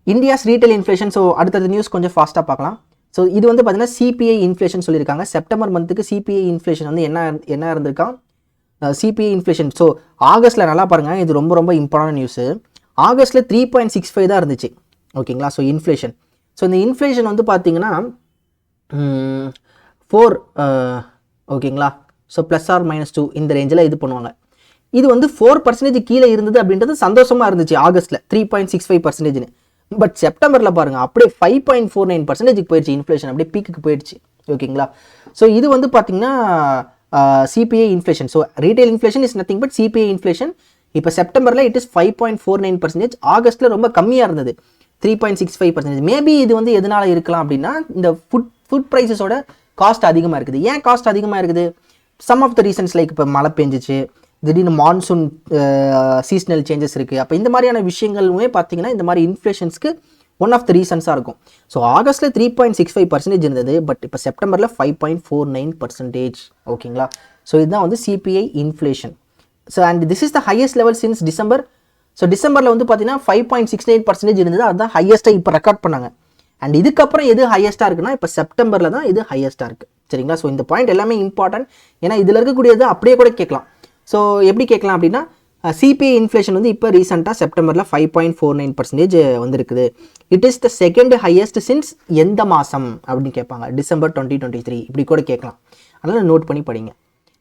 India's retail inflation. So அடுத்தது நியூஸ் கொஞ்சம் ஃபாஸ்ட்டாக பார்க்கலாம். ஸோ இது வந்து பார்த்தீங்கன்னா CPI இன்ஃப்ளேஷன் சொல்லியிருக்காங்க. செப்டம்பர் மந்த்துக்கு CPI இன்ஃப்ளேஷன் வந்து என்ன இருந்திருக்கான்? CPI inflation. ஸோ ஆகஸ்ட்டில் நல்லா பாருங்கள், இது ரொம்ப ரொம்ப இம்பார்ட்டன்ட் நியூஸு. ஆகஸ்ட்டில் 3.65 தான் இருந்துச்சு. ஓகேங்களா? So inflation. ஸோ இந்த இன்ஃப்ளேஷன் வந்து பார்த்தீங்கன்னா 4 ஓகேங்களா? ஸோ +or-2 இந்த ரேஞ்சில் இது பண்ணுவாங்க. இது வந்து 4% கீழே இருந்தது அப்படின்றது சந்தோஷமாக இருந்துச்சு ஆகஸ்ட்டில் 3.65%. பட் செப்டம்பரில் பாருங்கள் அப்படியே 5.49% போயிடுச்சு இன்ஃப்ளேஷன், அப்படியே பீக்குக்கு போயிடுச்சு. ஓகேங்களா? ஸோ இது வந்து பார்த்தீங்கன்னா CPI inflation. So retail inflation is nothing but CPI inflation. இப்போ செப்டம்பரில் இட் இஸ் 5.49%. ஆகஸ்ட்டில் ரொம்ப கம்மியாக இருந்தது 3.65%. மேபி இது வந்து எதனால் இருக்கலாம் அப்படின்னா இந்த ஃபுட் ப்ரைஸஸோட காஸ்ட் அதிகமாக இருக்குது. ஏன் காஸ்ட் அதிகமாக இருக்குது? Some of the reasons like இப்போ மழை பெஞ்சிச்சு, திடீர்னு மான்சூன் சீசனல் சேஞ்சஸ் இருக்குது. அப்போ இந்த மாதிரியான விஷயங்களுமே பார்த்தீங்கன்னா இந்த மாதிரி இன்ஃப்ளேஷன்ஸ்க்கு ஒன் ஆஃப் த ரீசன்ஸாக இருக்கும். ஸோ ஆகஸ்ட்டில் 3.65% இருந்தது. பட் இப்போ செப்டம்பரில் 5.49%. ஓகேங்களா? ஸோ இதுதான் வந்து CPI inflation. So and this is the highest level since December. So டிசம்பரில் வந்து பார்த்தீங்கன்னா 5.69% இருந்தது. அதுதான் ஹையஸ்ட்டாக இப்போ ரெக்கார்ட் பண்ணாங்க. அண்ட் இதுக்கப்புறம் எது ஹையஸ்ட்டாக இருக்குன்னா இப்போ செப்டம்பரில் தான் இது ஹையஸ்ட்டாக இருக்குது. சரிங்களா? ஸோ இந்த பாயிண்ட் எல்லாமே இம்பார்ட்டன்ட். ஏன்னா இதில் இருக்கக்கூடியது அப்படியே கூட கேட்கலாம். ஸோ எப்படி கேட்கலாம் அப்படின்னா CPI இன்ஃப்ளேஷன் வந்து இப்போ ரீசெண்டாக செப்டம்பரில் 5.49% வந்திருக்குது. It is the second highest since எந்த மாதம் அப்படின்னு கேட்பாங்க. டிசம்பர் 2023 இப்படி கூட கேட்கலாம். அதனால் நோட் பண்ணி படிங்க.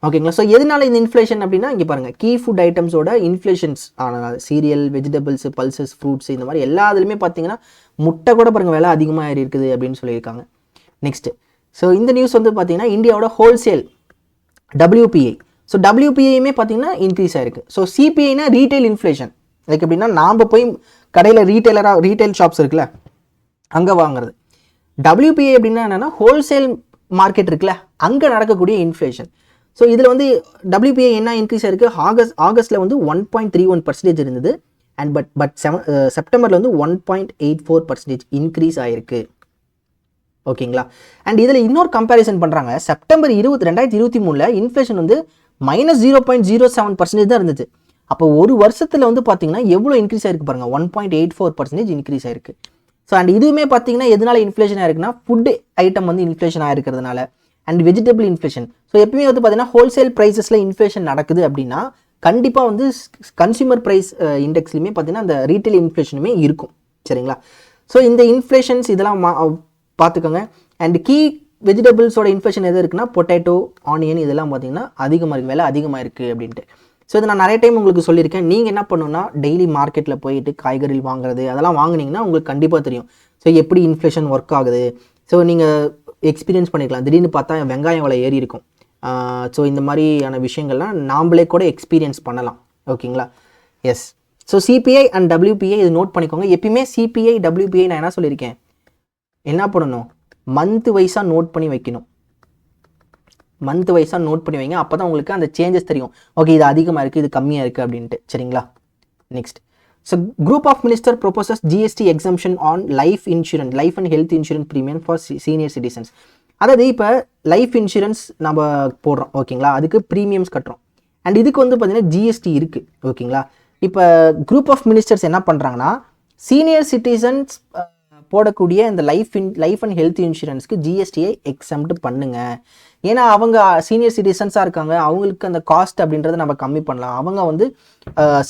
ஓகேங்களா? ஸோ எதனால இந்த இன்ஃப்ளேஷன் அப்படின்னா இங்கே பாருங்கள், கீ ஃபுட் ஐட்டம்ஸோட இன்ஃப்ளேஷன்ஸ் ஆனால் சீரியல், வெஜிடபிள்ஸ், பல்சஸ், ஃப்ரூட்ஸ் இந்த மாதிரி எல்லா இதுலையுமே பார்த்தீங்கன்னா முட்டை கூட பாருங்கள் விலை அதிகமாக இருக்குது அப்படின்னு சொல்லியிருக்காங்க. நெக்ஸ்ட்டு ஸோ இந்த நியூஸ் வந்து பார்த்தீங்கன்னா இந்தியாவோட ஹோல்சேல் WPI. ஸோ WPIயுமே பார்த்தீங்கன்னா இன்க்ரீஸ் ஆயிருக்கு. ஸோ CPIனா ரீட்டைல் இன்ஃப்ளேஷன். லைக் எப்படின்னா நாம் போய் கடையில் ரீட்டைல் ஷாப்ஸ் இருக்குல்ல அங்கே வாங்குறது. WPI அப்படின்னா என்னென்னா ஹோல்சேல் மார்க்கெட் இருக்குல்ல அங்கே நடக்கக்கூடிய இன்ஃப்ளேஷன். ஸோ இதில் வந்து WPI என்ன இன்க்ரீஸ் ஆயிருக்கு? ஆகஸ்ட்டில் வந்து 1.31% இருந்தது. அண்ட் பட் செப்டம்பரில் வந்து 1.84% இன்க்ரீஸ் ஆயிருக்கு. ஓகேங்களா? அண்ட் இதில் இன்னொரு கம்பேரிசன் பண்ணுறாங்க. செப்டம்பர் 2023 இன்ஃப்ளேஷன் வந்து -0.07% தான் இருந்துச்சு. அப்போ ஒரு வருஷத்தில் வந்து பார்த்தீங்கன்னா எவ்வளோ இன்க்ரீஸ் ஆயிருக்கு பாருங்கள், 1.84% இன்க்ரீஸ் ஆயிருக்கு. ஸோ அண்ட் இதுவுமே பார்த்தீங்கன்னா எதனால இன்ஃப்ளேஷன் ஆயிருக்குன்னா ஃபுட் ஐட்டம் வந்து இன்ஃப்ளேஷன் ஆயிருக்கிறதுனால அண்ட் வெஜிடபிள் இன்ஃப்ளேஷன். ஸோ எப்பவுமே வந்து பார்த்தீங்கன்னா ஹோல்சேல் ப்ரைஸஸில் இன்ஃப்ளேஷன் நடக்குது அப்படின்னா கண்டிப்பாக வந்து கன்சியூமர் ப்ரைஸ் இண்டெக்ஸ்லையுமே பார்த்தீங்கன்னா அந்த ரீட்டைல் இன்ஃப்ளேஷனுமே இருக்கும். சரிங்களா? ஸோ இந்த இன்ஃப்ளேஷன்ஸ் இதெல்லாம் பார்த்துக்கோங்க. அண்ட் கீ வெஜிடபிள்ஸோட இன்ஃப்ளேஷன் எது இருக்குன்னா பொட்டேட்டோ, ஆனியன் இதெல்லாம் பார்த்தீங்கன்னா அதிகமாக இருக்குது, விலை அதிகமாக இருக்குது அப்படின்ட்டு. ஸோ இதை நான் நிறைய டைம் உங்களுக்கு சொல்லியிருக்கேன். நீங்கள் என்ன பண்ணணும்னா டெய்லி மார்க்கெட்டில் போயிட்டு காய்கறி வாங்குறது அதெல்லாம் வாங்கினீங்கன்னா உங்களுக்கு கண்டிப்பாக தெரியும். ஸோ எப்படி இன்ஃப்ளேஷன் ஒர்க் ஆகுது. ஸோ நீங்கள் எக்ஸ்பீரியன்ஸ் பண்ணிக்கலாம். திடீர்னு பார்த்தா வெங்காயம் விலை ஏறி இருக்கும். ஸோ இந்த மாதிரியான விஷயங்கள்லாம் நாம்ளே கூட எக்ஸ்பீரியன்ஸ் பண்ணலாம். ஓகேங்களா? Yes. So CPI and WPI இது நோட் பண்ணிக்கோங்க. எப்பயுமே CPI WPI நான் என்ன சொல்லியிருக்கேன், என்ன பண்ணணும், மந்த் வைஸாக நோட் பண்ணி வைக்கணும். மந்த் வைஸாக நோட் பண்ணி வைங்க. அப்போ தான் உங்களுக்கு அந்த சேஞ்சஸ் தெரியும். ஓகே இது அதிகமாக இருக்குது, இது கம்மியாக இருக்குது அப்படின்ட்டு. சரிங்களா? Next so group of minister proposes GST exemption on life and health insurance premium for senior citizens. அதாவது இப்போ லைஃப் இன்சூரன்ஸ் நம்ம போடுறோம். ஓகேங்களா? அதுக்கு ப்ரீமியம்ஸ் கட்டுறோம். அண்ட் இதுக்கு வந்து பார்த்தீங்கன்னா GST இருக்குது. ஓகேங்களா? இப்போ குரூப் ஆஃப் மினிஸ்டர்ஸ் என்ன பண்ணுறாங்கன்னா சீனியர் சிட்டிசன்ஸ் போடக்கூடிய இந்த லைஃப் அண்ட் ஹெல்த் இன்சூரன்ஸ்க்கு GSTயை எக்ஸம்ட் பண்ணுங்க. ஏன்னா அவங்க சீனியர் சிட்டிசன்ஸாக இருக்காங்க, அவங்களுக்கு அந்த காஸ்ட் அப்படின்றத நம்ம கம்மி பண்ணலாம். அவங்க வந்து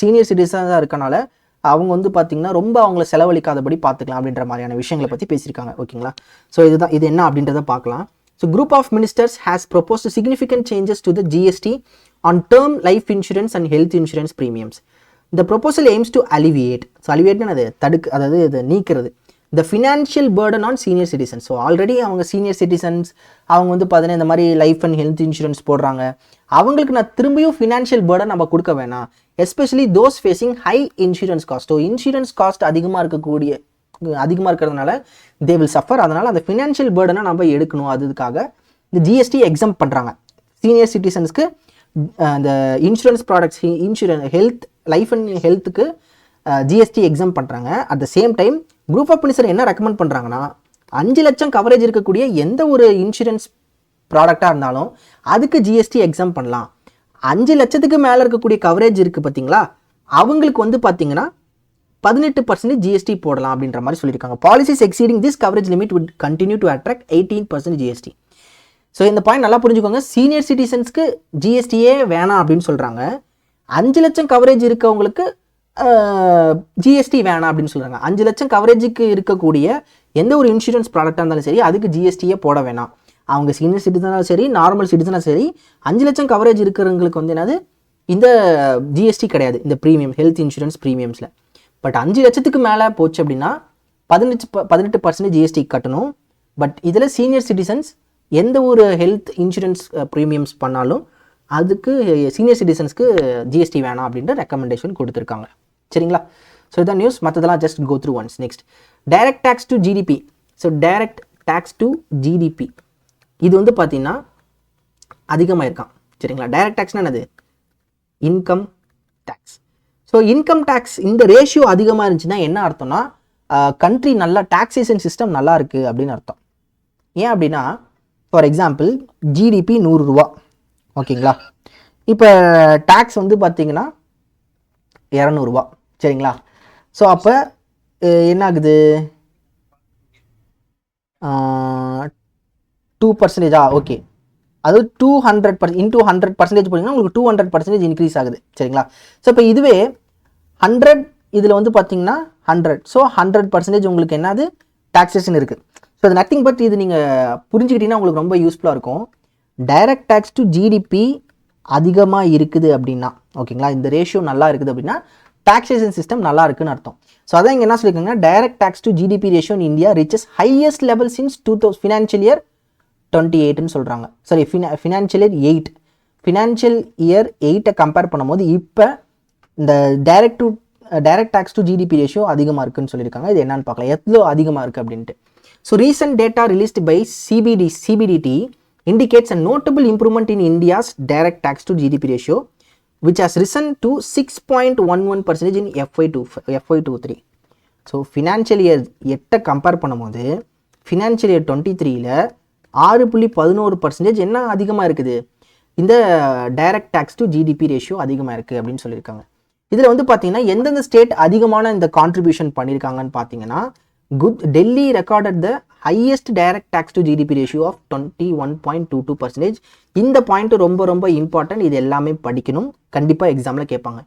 சீனியர் சிட்டிசன்ஸாக இருக்கனால அவங்க வந்து பார்த்திங்கன்னா ரொம்ப அவங்கள செலவழிக்காதபடி பார்த்துக்கலாம் அப்படின்ற மாதிரியான விஷயங்களை பற்றி பேசியிருக்காங்க. ஓகேங்களா? ஸோ இது என்ன அப்படின்றத பார்க்கலாம். So group of ministers has proposed significant changes to the GST on term life insurance and health insurance premiums. இந்த proposal aims to alleviate. So அலிவியேட்னு அது அதாவது இதை நீக்கிறது. the financial burden on senior citizens. So already அவங்க senior citizens அவங்க வந்து பார்த்தீங்கன்னா இந்த மாதிரி லைஃப் அண்ட் ஹெல்த் இன்சூரன்ஸ் போடுறாங்க, அவங்களுக்கு நான் திரும்பியும் ஃபினான்ஷியல் பேர்டன் நம்ம கொடுக்க வேணாம். Especially those facing high insurance cost. So insurance cost அதிகமாக இருக்கிறதுனால தே வில் சஃபர். அதனால் அந்த ஃபினான்ஷியல் பேர்டனை நம்ம எடுக்கணும். அதுக்காக இந்த ஜிஎஸ்டி எக்ஸாம் பண்ணுறாங்க. சீனியர் சிட்டிசன்ஸ்க்கு அந்த insurance products, health, life and ஹெல்த்துக்கு ஜிஎஸ்டி எக்ஸாம் பண்ணுறாங்க. At the same time group of minister என்ன ரெக்கமெண்ட் பண்ணுறாங்கன்னா 5 லட்சம் கவரேஜ் இருக்கக்கூடிய எந்த ஒரு இன்சூரன்ஸ் ப்ராடக்டாக இருந்தாலும் அதுக்கு ஜிஎஸ்டி எக்ஸாம் பண்ணலாம். 5 லட்சத்துக்கு மேலே இருக்கக்கூடிய கவரேஜ் இருக்குது பார்த்தீங்களா, அவங்களுக்கு வந்து பார்த்தீங்கன்னா 18% ஜிஎஸ்டி போடலாம் அப்படின்ற மாதிரி சொல்லியிருக்காங்க. Policies exceeding this coverage limit would continue to attract 18% GST. So இந்த பாயிண்ட் நல்லா புரிஞ்சுக்கோங்க. சீனியர் சிட்டிசன்ஸ்க்கு ஜிஎஸ்டியே வேணாம் அப்படின்னு சொல்கிறாங்க. 5 லட்சம் கவரேஜ் இருக்கவங்களுக்கு ஜிஎஸ்டி வேணாம் அப்படின்னு சொல்கிறாங்க. 5 லட்சம் கவரேஜுக்கு இருக்கக்கூடிய எந்த ஒரு இன்சூரன்ஸ் ப்ராடக்டாக இருந்தாலும் சரி அதுக்கு ஜிஎஸ்டியே போட வேணாம். அவங்க சீனியர் சிட்டிசனாலும் சரி நார்மல் சிட்டிசனாலும் சரி 5 லட்சம் கவரேஜ் இருக்கிறவங்களுக்கு வந்து என்னது இந்த ஜிஎஸ்டி கிடையாது இந்த ப்ரீமியம் ஹெல்த் இன்சூரன்ஸ் ப்ரீமியம்ஸில். பட் 5 லட்சத்துக்கு மேலே போச்சு அப்படின்னா 18% ஜிஎஸ்டி கட்டணும். பட் இதில் சீனியர் சிட்டிசன்ஸ் எந்த ஒரு ஹெல்த் இன்சூரன்ஸ் ப்ரீமியம்ஸ் பண்ணாலும் அதுக்கு சீனியர் சிட்டிசன்ஸ்க்கு ஜிஎஸ்டி வேணாம் அப்படின்ற ரெக்கமெண்டேஷன் கொடுத்துருக்காங்க. சரிங்களா? ஸோ இதான் நியூஸ். மற்றதெல்லாம் just go through once. Next direct tax to GDP. So direct tax to GDP இது வந்து பார்த்தீங்கன்னா அதிகமாக இருக்கான். சரிங்களா? டைரக்ட் டேக்ஸ்னால் என்னது? Income tax. So income tax இந்த ரேஷியோ அதிகமாக இருந்துச்சுன்னா என்ன அர்த்தம்னா கண்ட்ரி நல்லா டாக்ஸேஷன் சிஸ்டம் நல்லா இருக்குது அப்படின்னு அர்த்தம். ஏன் அப்படின்னா ஃபார் எக்ஸாம்பிள் ஜிடிபி 100 ரூபா, ஓகேங்களா? இப்போ டேக்ஸ் வந்து பார்த்தீங்கன்னா 200 ரூபா. சரிங்களா? ஸோ அப்போ என்ன ஆகுது? 2%. ஓகே, அது 200% இன்டூ 100% போனீங்கன்னா உங்களுக்கு 200% இன்க்ரீஸ் ஆகுது. சரிங்களா? ஸோ இப்போ இதுவே 100 இதில் வந்து பார்த்தீங்கன்னா 100, ஸோ 100% உங்களுக்கு என்னது டாக்ஸேஷன் இருக்குது. ஸோ அது நத்திங் பட் இது நீங்கள் புரிஞ்சுக்கிட்டீங்கன்னா உங்களுக்கு ரொம்ப யூஸ்ஃபுல்லாக இருக்கும். டைரக்ட் டேக்ஸ் டு ஜிடிபி அதிகமாக இருக்குது அப்படின்னா, ஓகேங்களா, இந்த ரேஷியோ நல்லா இருக்குது அப்படின்னா டாக்ஸேஷன் சிஸ்டம் நல்லா இருக்குன்னு அர்த்தம். ஸோ அதான் இங்கே என்ன சொல்லியிருக்காங்க, direct tax to GDP ratio in India reaches highest level since 2000 financial year 28ன்னு சொல்கிறாங்க. சாரி, ஃபினான்ஷியல் இயர் 8 கம்பேர் பண்ணும்போது இப்போ இந்த direct tax to GDP ratio அதிகமாக இருக்குன்னு சொல்லியிருக்காங்க. இது என்னன்னு பார்க்கலாம், எவ்வளோ அதிகமாக இருக்குது அப்படின்ட்டு. So recent data released by CBDT indicates a notable improvement in India's direct tax to GDP ratio, which has risen to 6.11% in FY23. So financial year 8 compare பண்ணும்போது financial year 23ல 6.11% என்ன அதிகமாக இருக்குது, இந்த direct tax to GDP ratio அதிகமாக இருக்குது அப்படின்னு சொல்லியிருக்காங்க. இதில் வந்து பார்த்தீங்கன்னா எந்தெந்த ஸ்டேட் அதிகமான இந்த கான்ட்ரிபியூஷன் பண்ணியிருக்காங்கன்னு பார்த்தீங்கன்னா Delhi recorded the highest direct tax to GDP ratio of 21.22%. இந்த பாயிண்ட் ரொம்ப ரொம்ப இம்பார்ட்டன்ட். இது எல்லாமே படிக்கணும், கண்டிப்பாக எக்ஸாமில் கேட்பாங்க.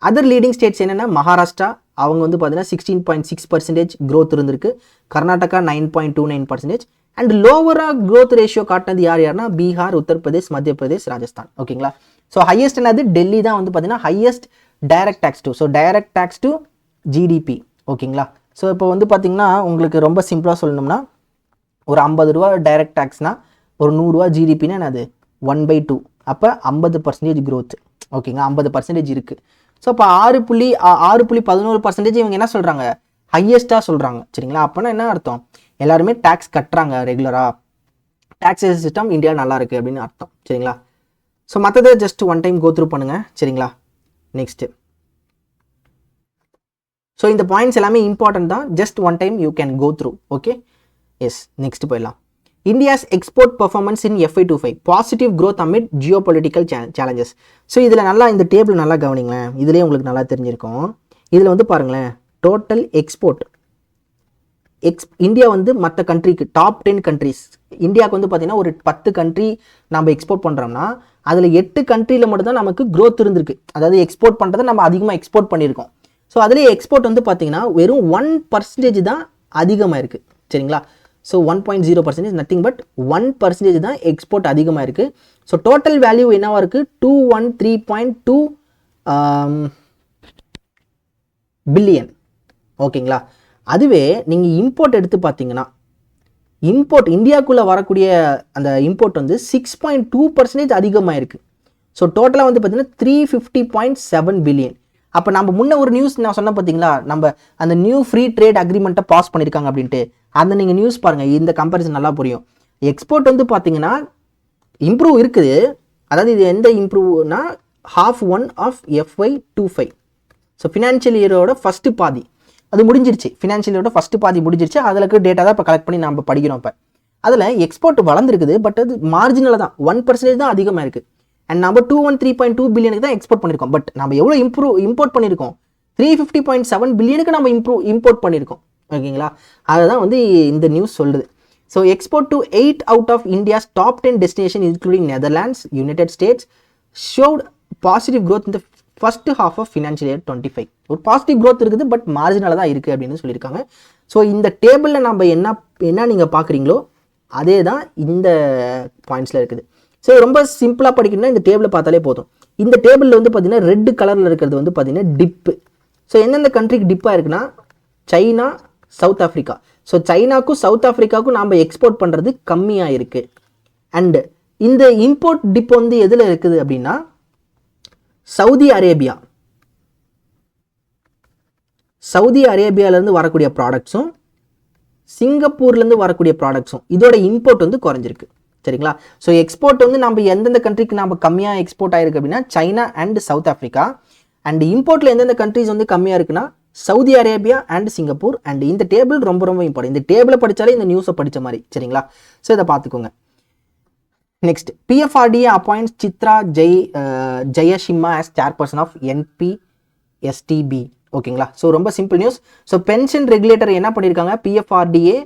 அதர் லீடிங் ஸ்டேட்ஸ் என்னென்னா மகாராஷ்டிரா, அவங்க வந்து பார்த்தீங்கன்னா 16.6% growth இருந்திருக்கு. கர்நாடகா 9.29%. அண்ட் லோவராக growth ரேஷியோ காட்டினது யாருன்னா பீகார், உத்தரப்பிரதேஷ், மத்திய பிரதேஷ், ராஜஸ்தான். ஓகேங்களா? ஸோ ஹையஸ்ட் என்னது டெல்லி தான் வந்து பார்த்தீங்கன்னா highest direct tax to. So direct tax to GDP. ஓகேங்களா? ஸோ இப்போ வந்து பார்த்தீங்கன்னா உங்களுக்கு ரொம்ப சிம்பிளாக சொல்லணும்னா ஒரு 50 ரூபா டைரக்ட் டேக்ஸ்னால் ஒரு 100 ரூபா ஜிடிபின்னா என்னது 1/2. அப்போ 50% growth. ஓகேங்களா? 50% இருக்குது. ஸோ அப்போ 6.11% இவங்க என்ன சொல்கிறாங்க, ஹையஸ்ட்டாக சொல்கிறாங்க. சரிங்களா? அப்போனா என்ன அர்த்தம், எல்லாருமே டேக்ஸ் கட்டுறாங்க ரெகுலராக, டாக்ஸேஷன் சிஸ்டம் இந்தியா நல்லா இருக்குது அப்படின்னு அர்த்தம். சரிங்களா? ஸோ மற்றதை just one time go through பண்ணுங்கள். சரிங்களா? நெக்ஸ்ட்டு, ஸோ இந்த பாயிண்ட்ஸ் எல்லாமே இம்பார்ட்டன்ட் தான், just one time you can go through. Okay, yes. Next போயிடலாம். India's export performance in FY25 positive growth amid geopolitical challenges. So இதில் நல்லா இந்த டேபிள் நல்லா கவனிங்களேன், இதுலேயே உங்களுக்கு நல்லா தெரிஞ்சிருக்கும். இதில் வந்து பாருங்களேன், டோட்டல் எக்ஸ்போர்ட் இந்தியா வந்து மற்ற கண்ட்ரிக்கு டாப் 10 கண்ட்ரிஸ், இந்தியாவுக்கு வந்து பார்த்தீங்கன்னா ஒரு 10 கண்ட்ரி நம்ம எக்ஸ்போர்ட் பண்ணுறோம்னா அதில் 8 கண்ட்ரியில் மட்டும்தான் நமக்கு growth இருந்திருக்கு. அதாவது எக்ஸ்போர்ட் பண்ணுறதை நம்ம அதிகமாக எக்ஸ்போர்ட் பண்ணியிருக்கோம். ஸோ அதுலேயே எக்ஸ்போர்ட் வந்து பார்த்தீங்கன்னா வெறும் 1% தான் அதிகமாக இருக்குது. சரிங்களா? ஸோ 1.0% நத்திங் பட் 1% தான் எக்ஸ்போர்ட் அதிகமாக இருக்குது. ஸோ டோட்டல் வேல்யூ என்னவாக இருக்குது, 213.2 பில்லியன். ஓகேங்களா? அதுவே நீங்கள் இம்போர்ட் எடுத்து பார்த்தீங்கன்னா இம்போர்ட் இந்தியாவுக்குள்ளே வரக்கூடிய அந்த இம்போர்ட் வந்து 6.2% அதிகமாக இருக்குது. ஸோ டோட்டலாக வந்து பார்த்தீங்கன்னா 350.7 பில்லியன். அப்போ நம்ம முன்ன ஒரு நியூஸ் நான் சொன்ன பார்த்தீங்களா, நம்ம அந்த நியூ ஃப்ரீ ட்ரேட் அக்ரிமெண்ட்டை பாஸ் பண்ணியிருக்காங்க அப்படின்ட்டு, அந்த நீங்கள் நியூஸ் பாருங்கள், இந்த கம்பேரிசன் நல்லா புரியும். எக்ஸ்போர்ட் வந்து பார்த்தீங்கன்னா இம்ப்ரூவ் இருக்குது. அதாவது இது எந்த இம்ப்ரூவ்னா H1 of FY25. So financial இயரோட ஃபஸ்ட்டு பாதி அது முடிஞ்சிருச்சு. ஃபினான்ஷியல் இயரோட ஃபஸ்ட்டு பாதி முடிஞ்சிருச்சு. அதில் இருக்க டேட்டா தான் இப்போ கலெக்ட் பண்ணி நம்ம படிக்கிறோம். இப்போ அதில் எக்ஸ்போர்ட் வளர்ந்துருக்குது, பட் அது மார்ஜினலாக தான் 1% தான் அதிகமாக இருக்குது. அண்ட் நம்ம 213.2 பில்லியனுக்கு தான் எக்ஸ்போர்ட் பண்ணியிருக்கோம். பட் நம்ம எவ்வளோ இம்போர்ட் பண்ணியிருக்கோம், 350.7 பில்லியனுக்கு நம்ம இம்போர்ட் பண்ணியிருக்கோம். ஓகேங்களா, அதை தான் வந்து இந்த நியூஸ் சொல்லுது. So export to 8 out of India's top 10 destination including Netherlands, United States showed positive growth இந்த first half of financial year 25. ஒரு பாசிட்டிவ் க்ரோத் இருக்குது, பட் மார்ஜினலாக தான் இருக்குது அப்படின்னு சொல்லியிருக்காங்க. ஸோ இந்த டேபிளில் நம்ம என்ன நீங்கள் பார்க்குறீங்களோ அதே தான் இந்த பாயிண்ட்ஸில் இருக்குது. ஸோ ரொம்ப சிம்பிளாக படிக்கணும்னா இந்த டேபிளை பார்த்தாலே போதும். இந்த டேபிளில் வந்து பார்த்தீங்கன்னா ரெட் கலரில் இருக்கிறது வந்து பார்த்தீங்கன்னா டிப்பு. ஸோ எந்தெந்த கண்ட்ரிக்கு டிப்பாக இருக்குன்னா சைனா, சவுத் ஆஃப்ரிக்கா. ஸோ சைனாக்கும் சவுத் ஆஃப்ரிக்காவுக்கும் நாம் எக்ஸ்போர்ட் பண்ணுறது கம்மியாக இருக்குது. அண்டு இந்த இம்போர்ட் டிப் வந்து எதில் இருக்குது அப்படின்னா சவுதி அரேபியாவிலேருந்து வரக்கூடிய ப்ராடக்ட்ஸும் சிங்கப்பூர்லேருந்து வரக்கூடிய ப்ராடக்ட்ஸும் இதோட இம்போர்ட் வந்து குறைஞ்சிருக்கு. சரிங்களா, ஸோ எக்ஸ்போர்ட் வந்து நம்ம எந்தெந்த கண்ட்ரிக்கு நம்ம கம்மியாக எக்ஸ்போர்ட் ஆயிருக்கு அப்படின்னா China and South Africa. And இம்போர்ட்டில் எந்தெந்த கண்ட்ரிஸ் வந்து கம்மியாக இருக்குன்னா Saudi Arabia and Singapore. And இந்த டேபிள் ரொம்ப ரொம்ப இம்பார்ட்டன்ட். இந்த டேபிளை படித்தாலே இந்த நியூஸை படித்த மாதிரி. சரிங்களா, ஸோ இதை பார்த்துக்கோங்க. Next, PFRDA appoints Chitra Jayasimha as chairperson of NPSTB. ஓகேங்களா, ஸோ ரொம்ப simple news. So pension regulator என்ன பண்ணியிருக்காங்க, PFRDA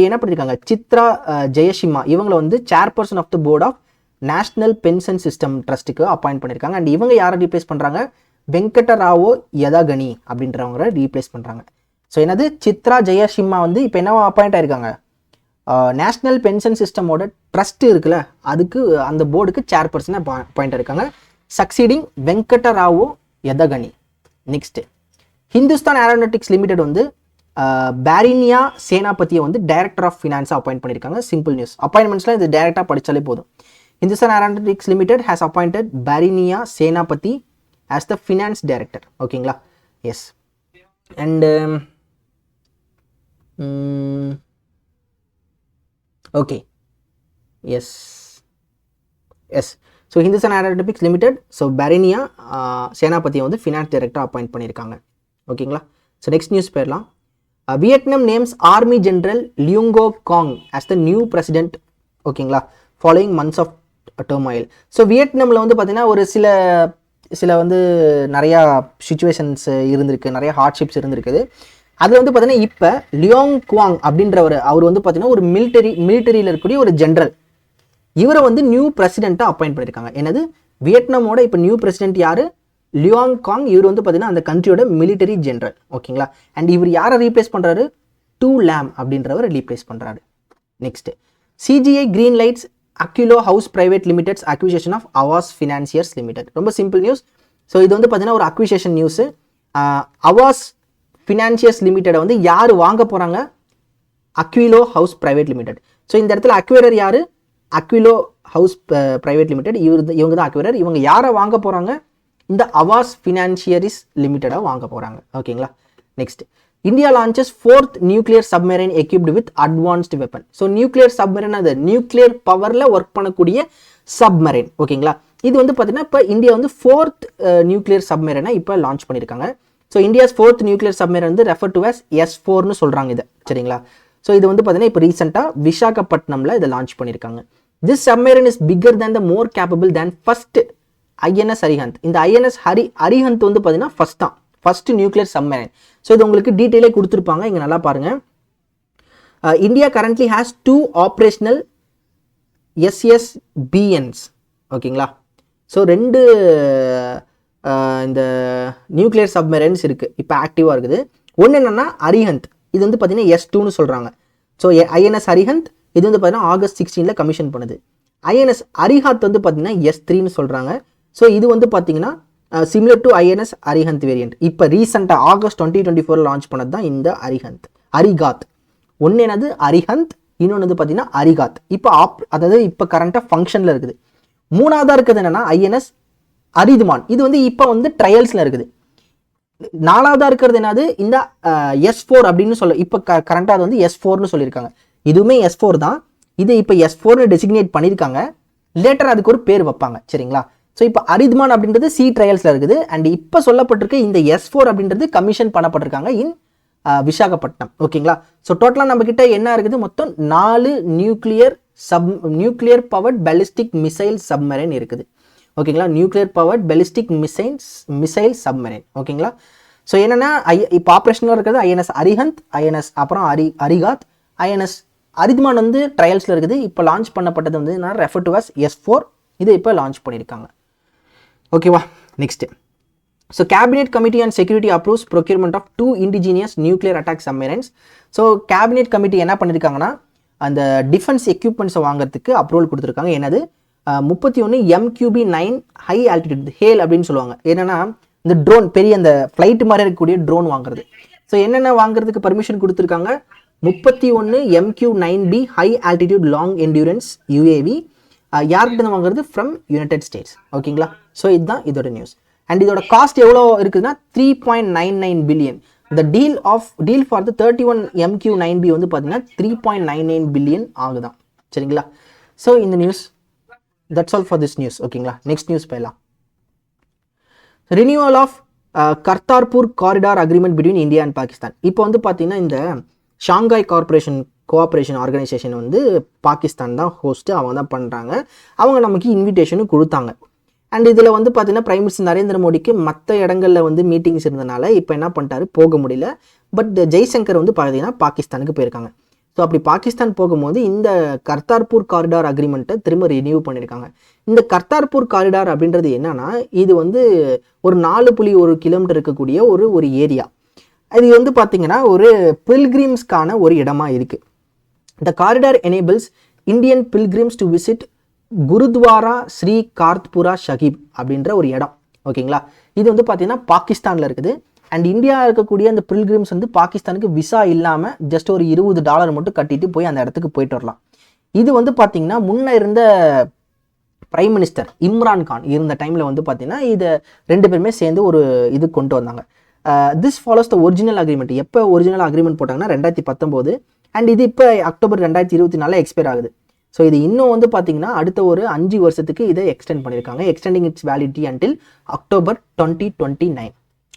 என்ன பண்ணியிருக்காங்க, சித்ரா ஜெயசிம்மா இவங்களை வந்து chairperson of the board of national pension system ட்ரஸ்ட்டுக்கு அப்பாயிண்ட் பண்ணியிருக்காங்க. அண்ட் இவங்க யாரை ரீப்ளேஸ் பண்ணுறாங்க, வெங்கடராவோ யதகனி அப்படின்றவங்க ரீப்ளேஸ் பண்ணுறாங்க. ஸோ என்னது, சித்ரா ஜெயசிம்மா வந்து இப்போ என்ன அப்பாயிண்ட் ஆயிருக்காங்க, நேஷனல் பென்ஷன் சிஸ்டமோட ட்ரஸ்ட் இருக்குல்ல அதுக்கு அந்த போர்டுக்கு சேர்பர்சனாக அப்பாயிண்ட் இருக்காங்க, succeeding Venkatarao Yadagani. Next, Hindustan Aeronautics Limited வந்து பாரினியா சேனாபதியை வந்து டைரக்டர் ஆஃப் ஃபினான்ஸாக அப்பாயிண்ட் பண்ணியிருக்காங்க. Simple news. அப்பாயின்மெண்ட்ஸ்லாம் இது டைரெக்டாக படித்தாலே போதும். Hindustan Aeronautics Limited has appointed Barenya Senapati as the finance director. ஓகேங்களா, yes. And okay, yes. So Hindustan Aeronautics Limited, so Barenya சேனாபதியை வந்து ஃபினான்ஸ் டைரக்டர் அப்பாயிண்ட் பண்ணியிருக்காங்க. ஓகேங்களா, ஸோ நெக்ஸ்ட் நியூஸ் போயிடலாம். Vietnam names army general Luong Cuong as த நியூ பிரசிடென்ட். ஓகேங்களா, following months of turmoil. So வியட்நாமில் வந்து பார்த்தீங்கன்னா ஒரு சில வந்து நிறையா சுச்சுவேஷன்ஸ் இருந்திருக்கு, நிறைய ஹார்ட்ஷிப்ஸ் இருந்திருக்குது. அதில் வந்து பார்த்தீங்கன்னா இப்போ லியோங் குவாங் அப்படின்றவர் அவர் வந்து பார்த்தீங்கன்னா ஒரு மிலிட்டரியில் இருக்கக்கூடிய ஒரு ஜென்ரல், இவரை வந்து நியூ பிரசிடெண்ட்டாக அப்பாயிண்ட் பண்ணியிருக்காங்க. என்னது, வியட்நாமோட இப்போ நியூ பிரசிடென்ட் யார், லியோங் காங். இவர் வந்து பார்த்தீங்கன்னா அந்த கண்ட்ரியோட மிலிட்டரி ஜென்ரல். ஓகேங்களா, அண்ட் இவர் யாரை ரீப்ளேஸ் பண்ணுறாரு, டூ லேம் அப்படின்றவர் ரீப்ளேஸ் பண்ணுறாரு. Next, CGI green lights Aquilo House Private Limited's acquisition of Aavas Financiers Limited. ரொம்ப சிம்பிள் நியூஸ். ஸோ இது வந்து பார்த்தீங்கன்னா ஒரு அக்விசேஷன் நியூஸு. அவாஸ் ஃபினான்சியர்ஸ் லிமிடெடை வந்து யார் வாங்க போகிறாங்க, Aquilo House Private Limited. So இந்த இடத்துல அக்வேரர் யார், அக்யூலோ ஹவுஸ் பிரைவேட் லிமிடெட். இவங்க தான் அக்வேரர். இவங்க யாரை வாங்க போகிறாங்க, இந்த அவாஸ் ஃபினான்சியரிஸ் லிமிட்டடாக வாங்க போகிறாங்க. ஓகேங்களா, next, India launches 4th nuclear submarine equipped with advanced weapon. So nuclear submarine அது நியூக்ளியர் பவரில் ஒர்க் பண்ணக்கூடிய சப்மரைன். ஓகேங்களா, இது வந்து பார்த்தீங்கன்னா இப்போ இந்தியா வந்து 4th நியூக்ளியர் சப்மரைனை இப்போ லான்ச் பண்ணியிருக்காங்க. So India's 4th nuclear submarine வந்து ரெஃபர் டு அஸ் S4ன்னு சொல்கிறாங்க இதை. சரிங்களா, ஸோ இது வந்து பார்த்தீங்கன்னா இப்போ ரீசெண்டாக விசாகப்பட்டினமில் இதை லான்ச் பண்ணியிருக்காங்க. This submarine is bigger than the more capable than first INS Arihant. இந்த INS அரிஹந்த் வந்து பார்த்தீங்கன்னா ஃபர்ஸ்ட் நியூக்ளியர் சப்மரைன். ஸோ இது உங்களுக்கு டீட்டெயிலே கொடுத்துருப்பாங்க, இங்கே நல்லா பாருங்கள். India currently has 2 operational SSBNs. ஓகேங்களா, ஸோ 2 இந்த நியூக்ளியர் சப்மரைன்ஸ் இருக்குது இப்போ ஆக்டிவாக இருக்குது. ஒன்று என்னென்னா அரிஹந்த், இது வந்து பார்த்தீங்கன்னா S2ன்னு சொல்கிறாங்க. ஸோ INS அரிஹந்த் இது வந்து பார்த்தீங்கன்னா August 16 கமிஷன் பண்ணுது. INS அரிஹாத் வந்து பார்த்தீங்கன்னா S3ன்னு சொல்கிறாங்க. ஸோ இது வந்து பார்த்தீங்கன்னா similar to INS Arihant variant. இப்போ ரீசெண்டாக ஆகஸ்ட் 2024 லான்ச் பண்ணது தான் இந்த அரிகாத். ஒன்று என்னது அரிஹந்த், இன்னொன்று வந்து பார்த்தீங்கன்னா அரிகாத். இப்போ அதாவது இப்போ கரண்ட்டாக ஃபங்க்ஷனில் இருக்குது. மூணாவதாக இருக்கிறது என்னன்னா ஐஎன்எஸ் அரிதுமான். இது வந்து இப்போ வந்து ட்ரையல்ஸில் இருக்குது. நாலாவதாக இருக்கிறது என்னது இந்த S4 அப்படின்னு சொல்ல இப்போ கரண்ட்டாக அது வந்து S4ன்னு சொல்லியிருக்காங்க. இதுவுமே S4 தான். இது இப்போ S4ன்னு டெசிக்னேட் பண்ணியிருக்காங்க. லேட்டர் அதுக்கு ஒரு பேர் வைப்பாங்க. சரிங்களா? ஸோ இப்போ அரிதுமான் அப்படின்றது சி ட்ரையல்ஸில் இருக்குது. அண்ட் இப்போ சொல்லப்பட்டிருக்கு இந்த S4 அப்படின்றது கமிஷன் பண்ணப்பட்டிருக்காங்க இன் விசாகப்பட்டினம். ஓகேங்களா? ஸோ டோட்டலாக நம்ம கிட்ட என்ன இருக்குது, மொத்தம் 4 nuclear powered ballistic missile submarine இருக்குது. ஓகேங்களா? Nuclear powered ballistic missile submarine. ஓகேங்களா? ஸோ என்னன்னா இப்போ ஆப்ரேஷனில் இருக்கிறது ஐஎன்எஸ் அரிஹந்த், ஐஎன்எஸ் அப்புறம் அரிகாத், ஐஎன்எஸ் அரிதுமான் வந்து ட்ரையல்ஸில் இருக்குது. இப்போ லான்ச் பண்ணப்பட்டது வந்து நான் ரெஃபர் டு அஸ் S4. இதை இப்போ லான்ச் பண்ணியிருக்காங்க. ஓகேவா? Next. So cabinet committee and security approves procurement of 2 indigenous nuclear attack submarines. So cabinet committee என்ன பண்ணியிருக்காங்கன்னா அந்த டிஃபென்ஸ் எக்யூப்மெண்ட்ஸை வாங்குறதுக்கு அப்ரூவல் கொடுத்துருக்காங்க. என்னது 31 MQB-9 ஹை ஆல்டிடியூட் ஹேல் அப்படின்னு சொல்லுவாங்க. என்னன்னா இந்த ட்ரோன், பெரிய அந்த ஃப்ளைட் மாதிரி இருக்கக்கூடிய ட்ரோன் வாங்குறது. ஸோ என்னென்ன வாங்குறதுக்கு பர்மிஷன் கொடுத்துருக்காங்க, 31 MQ-9B high altitude long endurance UAV. யார்கிட்ட வாங்குறது, ஃப்ரம் யுனைடெட் ஸ்டேட்ஸ். ஓகேங்களா? ஸோ இதுதான் இதோட நியூஸ். அண்ட் இதோட காஸ்ட் எவ்வளோ இருக்குதுன்னா 3.99 பில்லியன். இந்த டீல் ஃபார் த 31 MQ-9B வந்து பார்த்தீங்கன்னா 3.99 பில்லியன் ஆகுதான். சரிங்களா? ஸோ இந்த news, that's all for this news. ஓகேங்களா? நெக்ஸ்ட் நியூஸ் போயிடலாம். Renewal of Kartarpur corridor agreement between India and Pakistan. இப்போ வந்து பார்த்தீங்கன்னா இந்த ஷாங்காய் கோஆப்ரேஷன் ஆர்கனைசேஷன் வந்து பாகிஸ்தான் தான் ஹோஸ்ட்டு, அவங்க தான் பண்ணுறாங்க. அவங்க நமக்கு இன்விடேஷனும் கொடுத்தாங்க. அண்ட் இதில் வந்து பார்த்தீங்கன்னா பிரைம் மினிஸ்டர் நரேந்திர மோடிக்கு மற்ற இடங்களில் வந்து மீட்டிங்ஸ் இருந்தனால இப்போ என்ன பண்ணிட்டாரு, போக முடியல. பட் ஜெய்சங்கர் வந்து பார்த்தீங்கன்னா பாகிஸ்தானுக்கு போயிருக்காங்க. ஸோ அப்படி பாகிஸ்தான் போகும்போது இந்த கர்தார்பூர் காரிடார் அக்ரிமெண்ட்டை திரும்ப ரினியூ பண்ணியிருக்காங்க. இந்த கர்தார்பூர் காரிடார் அப்படின்றது என்னன்னா, இது வந்து ஒரு 4.1 கிலோமீட்டர் இருக்கக்கூடிய ஒரு ஏரியா. இது வந்து பார்த்தீங்கன்னா ஒரு பில்கிரிம்ஸ்க்கான ஒரு இடமா இருக்குது. The corridor enables Indian pilgrims to visit gurdwara Sri கார்த்புரா Shahid அப்படின்ற ஒரு இடம். ஓகேங்களா? இது வந்து பார்த்தீங்கன்னா பாகிஸ்தானில் இருக்குது. அண்ட் இந்தியா இருக்கக்கூடிய அந்த பில்கிரிம்ஸ் வந்து பாகிஸ்தானுக்கு விசா இல்லாமல் ஜஸ்ட் ஒரு $20 மட்டும் கட்டிட்டு போய் அந்த இடத்துக்கு போயிட்டு வரலாம். இது வந்து பார்த்தீங்கன்னா முன்ன இருந்த பிரைம் மினிஸ்டர் இம்ரான் கான் இருந்த டைமில் வந்து பார்த்தீங்கன்னா இதை 2 பேருமே சேர்ந்து ஒரு இது கொண்டு வந்தாங்க. This follows the original agreement. எப்போ ஒரிஜினல் அக்ரிமெண்ட் போட்டாங்கன்னா 2019. அண்ட் இது இப்போ அக்டோபர் 2024 எக்ஸ்பயர் ஆகுது. ஸோ இது இன்னும் வந்து பார்த்தீங்கன்னா அடுத்த ஒரு 5 வருஷத்துக்கு இதை எக்ஸ்டெண்ட் பண்ணியிருக்காங்க. Extending it's validity until October 2029.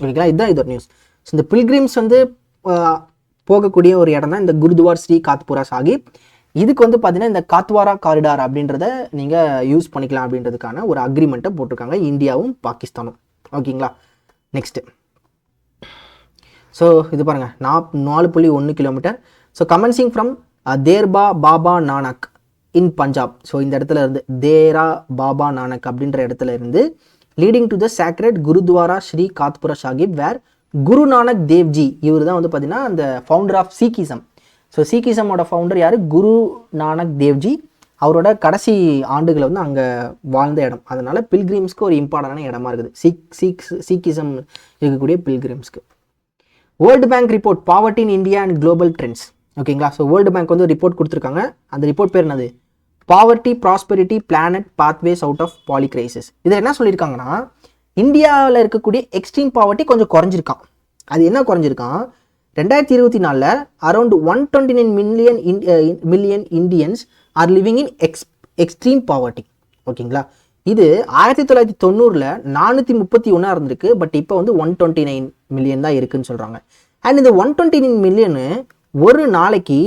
ஓகேங்களா? இதுதான் இதோட நியூஸ். ஸோ இந்த பில்கிரிம்ஸ் வந்து போகக்கூடிய ஒரு இடம் தான் இந்த குருத்வார் ஸ்ரீ காத்புரா சாஹிப். இதுக்கு வந்து பார்த்தீங்கன்னா இந்த காத்வாரா காரிடார் அப்படின்றத நீங்கள் யூஸ் பண்ணிக்கலாம் அப்படின்றதுக்கான ஒரு அக்ரிமெண்ட்டை போட்டிருக்காங்க இந்தியாவும் பாகிஸ்தானும். ஓகேங்களா? நெக்ஸ்ட்டு. ஸோ இது பாருங்கள் 4.1 kilometre. So commencing from Dera Baba Nanak in Punjab. So இந்த இடத்துல இருந்து தேரா பாபா நானக் அப்படின்ற இடத்துல இருந்து leading to the sacred gurdwara Sri Kartarpur Sahib where Guru Nanak Devji. இவர் தான் வந்து பார்த்தீங்கன்னா அந்த ஃபவுண்டர் ஆஃப் சீக்கிசம். ஸோ சீக்கிசமோட ஃபவுண்டர் யார், குரு நானக் தேவ்ஜி. அவரோட கடைசி ஆண்டுகளை வந்து அங்கே வாழ்ந்த இடம். அதனால பில்கிரிம்ஸ்க்கு ஒரு இம்பார்ட்டண்டான இடமா இருக்குது சீக்கிசம் இருக்கக்கூடிய பில்கிரிம்ஸ்க்கு. World Bank report poverty in India and global trends. ஓகேங்களா? ஸோ வேர்ல்டு பேங்க் வந்து ரிப்போர்ட் கொடுத்துருக்காங்க. அந்த ரிப்போர்ட் பேர் என்னது, poverty prosperity planet pathways out of polycrisis. இதில் என்ன சொல்லியிருக்காங்கன்னா இந்தியாவில் இருக்கக்கூடிய எக்ஸ்ட்ரீம் பாவர்ட்டி கொஞ்சம் குறைஞ்சிருக்கான். அது என்ன குறைஞ்சிருக்கான், 2024 around 129 million Indians are living in extreme poverty. ஓகேங்களா? இது 1990 431 இருந்திருக்கு. பட் இப்போ வந்து 129 மில்லியன் தான் இருக்குன்னு சொல்கிறாங்க. அண்ட் இந்த 129 மில்லியனு ஒரு நாளைக்கு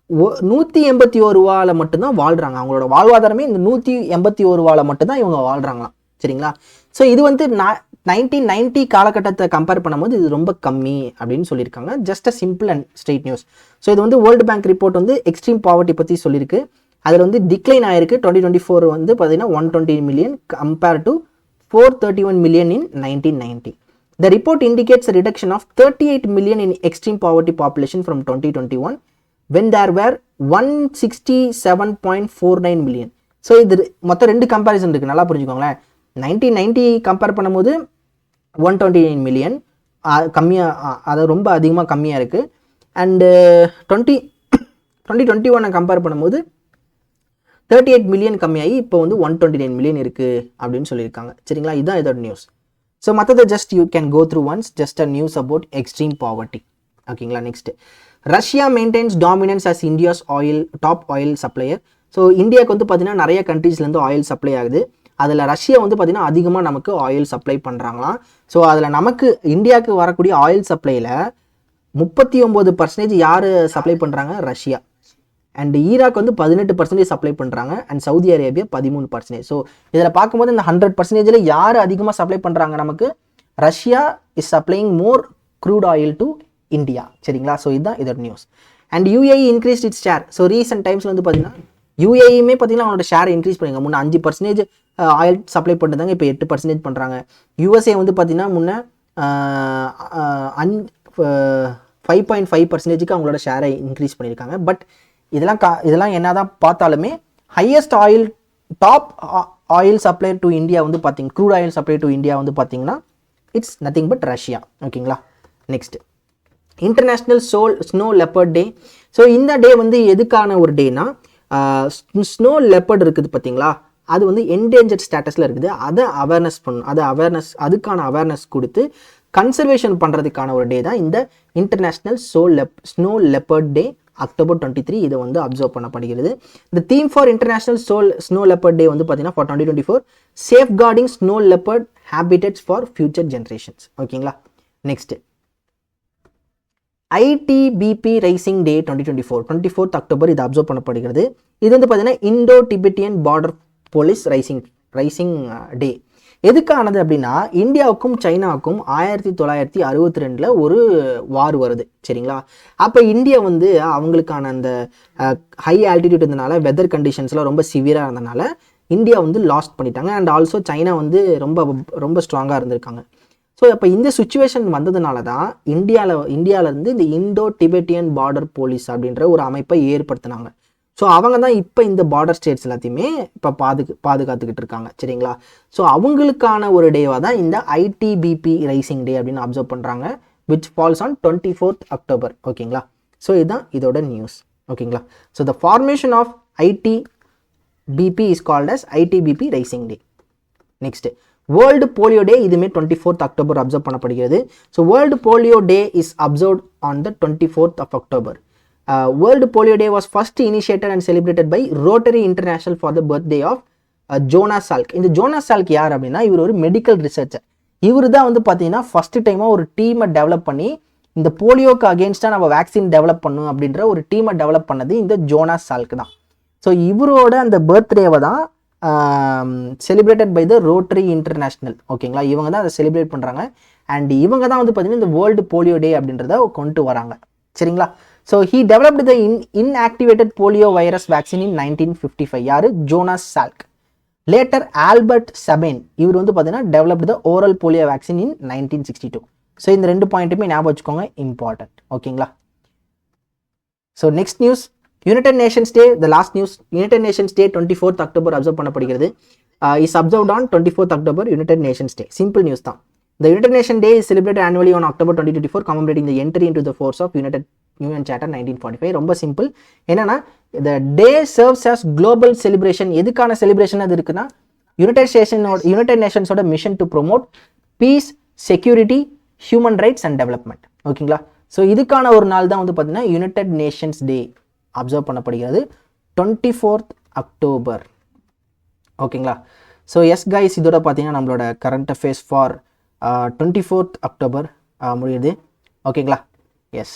181 ரூபாவில் மட்டும்தான் வாழ்கிறாங்க. அவங்களோட வாழ்வாதாரமே இந்த 181 ரூபாவில் மட்டும்தான் இவங்க வாழ்கிறாங்களாம். சரிங்களா? ஸோ இது வந்து 1990 காலகட்டத்தை கம்பேர் பண்ணும்போது இது ரொம்ப கம்மி அப்படின்னு சொல்லியிருக்காங்க. Just a simple and straight news. So இது வந்து வேர்ல்டு பேங்க் ரிப்போர்ட் வந்து எக்ஸ்ட்ரீம் பாவர்ட்டி பற்றி சொல்லியிருக்கு. அதில் வந்து டிக்ளைன் ஆயிருக்கு. 2024 வந்து பார்த்தீங்கன்னா 120 million compare to 431 million in 1990. The report indicates a reduction of 38 million in extreme poverty population from 2021 when there were 167.49 million. So இது மொத்தம் 2 கம்பேரிசன் இருக்குது, நல்லா புரிஞ்சுக்கோங்களேன். 1990 கம்பேர் பண்ணும்போது 129 மில்லியன் கம்மியாக, அது ரொம்ப அதிகமாக கம்மியாக இருக்குது. அண்டு 2021 கம்பேர் பண்ணும்போது 38 மில்லியன் கம்மியாகி இப்போ வந்து 129 மில்லியன் இருக்குது அப்படின்னு சொல்லியிருக்காங்க. சரிங்களா, இதுதான் இதோட நியூஸ். ஸோ மற்றதை just you can go through once, just a news about extreme poverty. ஓகேங்களா, next Russia maintains dominance as India's top oil supplier. So இந்தியாவுக்கு வந்து பார்த்தீங்கன்னா நிறைய கண்ட்ரீஸ்லேருந்து ஆயில் சப்ளை ஆகுது. அதில் ரஷ்யா வந்து பார்த்தீங்கன்னா அதிகமாக நமக்கு ஆயில் சப்ளை பண்ணுறாங்களாம். ஸோ அதில் நமக்கு இந்தியாவுக்கு வரக்கூடிய ஆயில் சப்ளையில் 39% யார் சப்ளை பண்ணுறாங்க? ரஷ்யா. அண்ட் ஈராக் வந்து 18% சப்ளை பண்ணுறாங்க. And Saudi Arabia 13%. ஸோ இதில் பார்க்கும்போது இந்த 100%ல் யார் அதிகமாக சப்ளை பண்ணுறாங்க? நமக்கு Russia is supplying more crude oil to India. சரிங்களா, ஸோ இதுதான் இதோட news. And UAE increase its share. So recent டைம்ஸில் வந்து பார்த்தீங்கன்னா யூஏஇயுமே பார்த்தீங்கன்னா அவங்களோட ஷேரை இன்க்ரீஸ் பண்ணுங்க. முன்னே 5% ஆயில் சப்ளை பண்ணுறாங்க, இப்போ 8% பண்ணுறாங்க. யூஎஸ்ஏ வந்து பார்த்தீங்கன்னா முன்னே 5.5%க்கு அவங்களோட ஷேரை இன்க்ரீஸ் பண்ணியிருக்காங்க. பட் இதெல்லாம் என்ன தான் பார்த்தாலுமே highest top oil supply to India வந்து பார்த்தீங்க, crude oil supply to India வந்து பார்த்தீங்கன்னா இட்ஸ் நத்திங் பட் ரஷ்யா. ஓகேங்களா, next international snow leopard day. So இந்த டே வந்து எதுக்கான ஒரு டேனா, ஸ்னோ லெப்பர்ட் இருக்குது பார்த்தீங்களா, அது வந்து என்டேஞ்சர்ட் ஸ்டேட்டஸில் இருக்குது. அதை அவேர்னஸ் பண்ணணும். அதுக்கான அவேர்னஸ் கொடுத்து கன்சர்வேஷன் பண்ணுறதுக்கான ஒரு டே தான் இந்த international snow leopard day, October 23. இதை வந்து அப்சர்வ் பண்ணப்படுகிறது. இந்த theme for international snow leopard day வந்து பார்த்தீங்கன்னா for 2024 safeguarding snow leopard habitats for future generations. ஓகேங்களா, next ITBP raising day 2024 24th October இது அப்சர்வ் பண்ணப்படுகிறது. இது வந்து பார்த்தீங்கன்னா Indo Tibetan border police raising day. எதுக்கானது அப்படின்னா, இந்தியாவுக்கும் சைனாவுக்கும் 1962 ஒரு வார் வருது. சரிங்களா, அப்போ இந்தியா வந்து அவங்களுக்கான அந்த ஹை ஆல்டிடியூட் இருந்தனால, வெதர் கண்டிஷன்ஸ்லாம் ரொம்ப சிவியராக இருந்தனால இந்தியா வந்து லாஸ்ட் பண்ணிட்டாங்க. அண்ட் ஆல்சோ சைனா வந்து ரொம்ப ரொம்ப ஸ்ட்ராங்காக இருந்திருக்காங்க. ஸோ அப்போ இந்த சுச்சுவேஷன் வந்ததுனால தான் இந்தியாவிலேருந்து இந்த இண்டோ டிபெட்டியன் பார்டர் போலீஸ் அப்படின்ற ஒரு அமைப்பை ஏற்படுத்தினாங்க. ஸோ அவங்க தான் இப்போ இந்த பார்டர் ஸ்டேட்ஸ் எல்லாத்தையுமே இப்போ பாதுகாத்துக்கிட்டு இருக்காங்க. சரிங்களா, ஸோ அவங்களுக்கான ஒரு டேவாக தான் இந்த ஐடிபிபி ரைசிங் டே அப்படின்னு அப்சர்வ் பண்ணுறாங்க, which falls on 24th October. ஓகேங்களா, ஸோ இதுதான் இதோட நியூஸ். ஓகேங்களா, so the formation of ITBP is called as ITBP raising day. Next world polio day, இதுமே 24th அக்டோபர் அப்சர்வ் பண்ணப்படுகிறது. So world polio day is observed on the 24th of October. World Polio Day was first initiated and celebrated by Rotary International for the birthday of Jonas Salk. இந்த Jonas Salk யார் அப்படின்னா, இவர் ஒரு medical researcher. இவர் தான் வந்து பார்த்தீங்கன்னா first டைமாக ஒரு டீமை டெவலப் பண்ணி இந்த போலியோக்கு அகேன்ஸ்டாக நம்ம வேக்சின் டெவலப் பண்ணணும் அப்படின்ற ஒரு டீமை டெவலப் பண்ணது இந்த ஜோனாஸ் சால்க் தான். ஸோ இவரோட அந்த பர்த்டேவை தான் celebrated by the rotary international. ஓகேங்களா, இவங்க தான் அதை செலிப்ரேட் பண்ணுறாங்க. அண்ட் இவங்க தான் வந்து பார்த்தீங்கன்னா இந்த வேர்ல்டு போலியோ டே அப்படின்றத கொண்டு வராங்க. சரிங்களா, so he developed the inactivated polio virus vaccine in 1955. யார்? Jonas Salk. Later Albert Sabin, இவர் வந்து பார்த்தீங்கன்னா developed the oral polio vaccine in 1962. So இந்த 2 பாயிண்ட்டுமே ஞாபகம் வச்சுக்கோங்க, இம்பார்ட்டன்ட். ஓகேங்களா, so next news United Nations day. The last news, United Nations day 24th October observe பண்ணப்படுகிறது. Is observed on 24th October, United Nations day. Simple news தான். The United Nations Day is celebrated annually on October 2024, commemorating the entry into the force of UN Charter 1945. ரொம்ப simple. என்னன்னா, the day serves as global celebration. எதுக்கான celebration அது இருக்குன்னா, United Nations mission to promote peace, security, human rights and development. ஓகேங்களா, so இதுக்கான ஒரு நாள் தான் வந்து பார்த்தீங்கன்னா யுனைடெட் நேஷன்ஸ் டே அப்சர்வ் பண்ணப்படுகிறது 24th அக்டோபர். ஓகேங்களா, ஸோ எஸ் கைஸ், இதோட பார்த்தீங்கன்னா நம்மளோட current affairs for 24th October முடியுது. ஓகேங்களா, எஸ்.